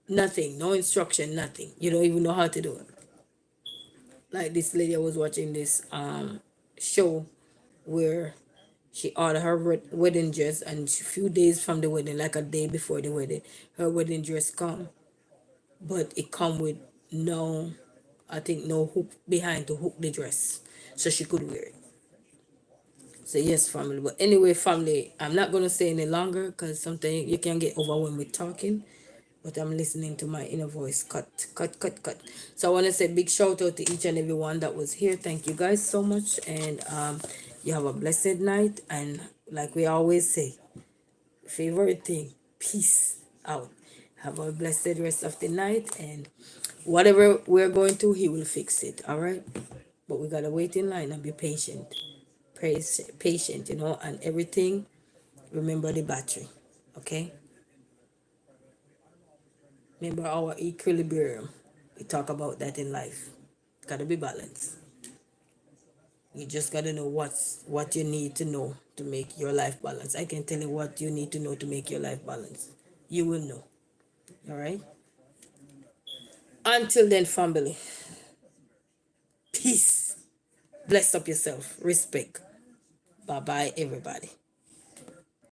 nothing, no instruction, nothing. You don't even know how to do it. Like this lady, I was watching this show where she ordered her wedding dress, and a few days from the wedding, like a day before the wedding, her wedding dress come, but it come with no, I think no hook behind to hook the dress, so she could wear it. So yes, family. But anyway, family, I'm not gonna say any longer because something you can get overwhelmed with talking. But I'm listening to my inner voice. Cut, cut, cut, cut. So I want to say big shout out to each and every one that was here. Thank you guys so much, and you have a blessed night. And like we always say, favorite thing, peace out. Have a blessed rest of the night, and whatever we're going through, He will fix it. All right, but we gotta wait in line and be patient. Praise patient, and everything. Remember the battery, okay? Remember our equilibrium. We talk about that in life. Gotta be balanced. You just gotta know what you need to know to make your life balance. I can tell you what you need to know to make your life balance. You will know. All right. Until then, family. Peace. Bless up yourself. Respect. Bye bye, everybody.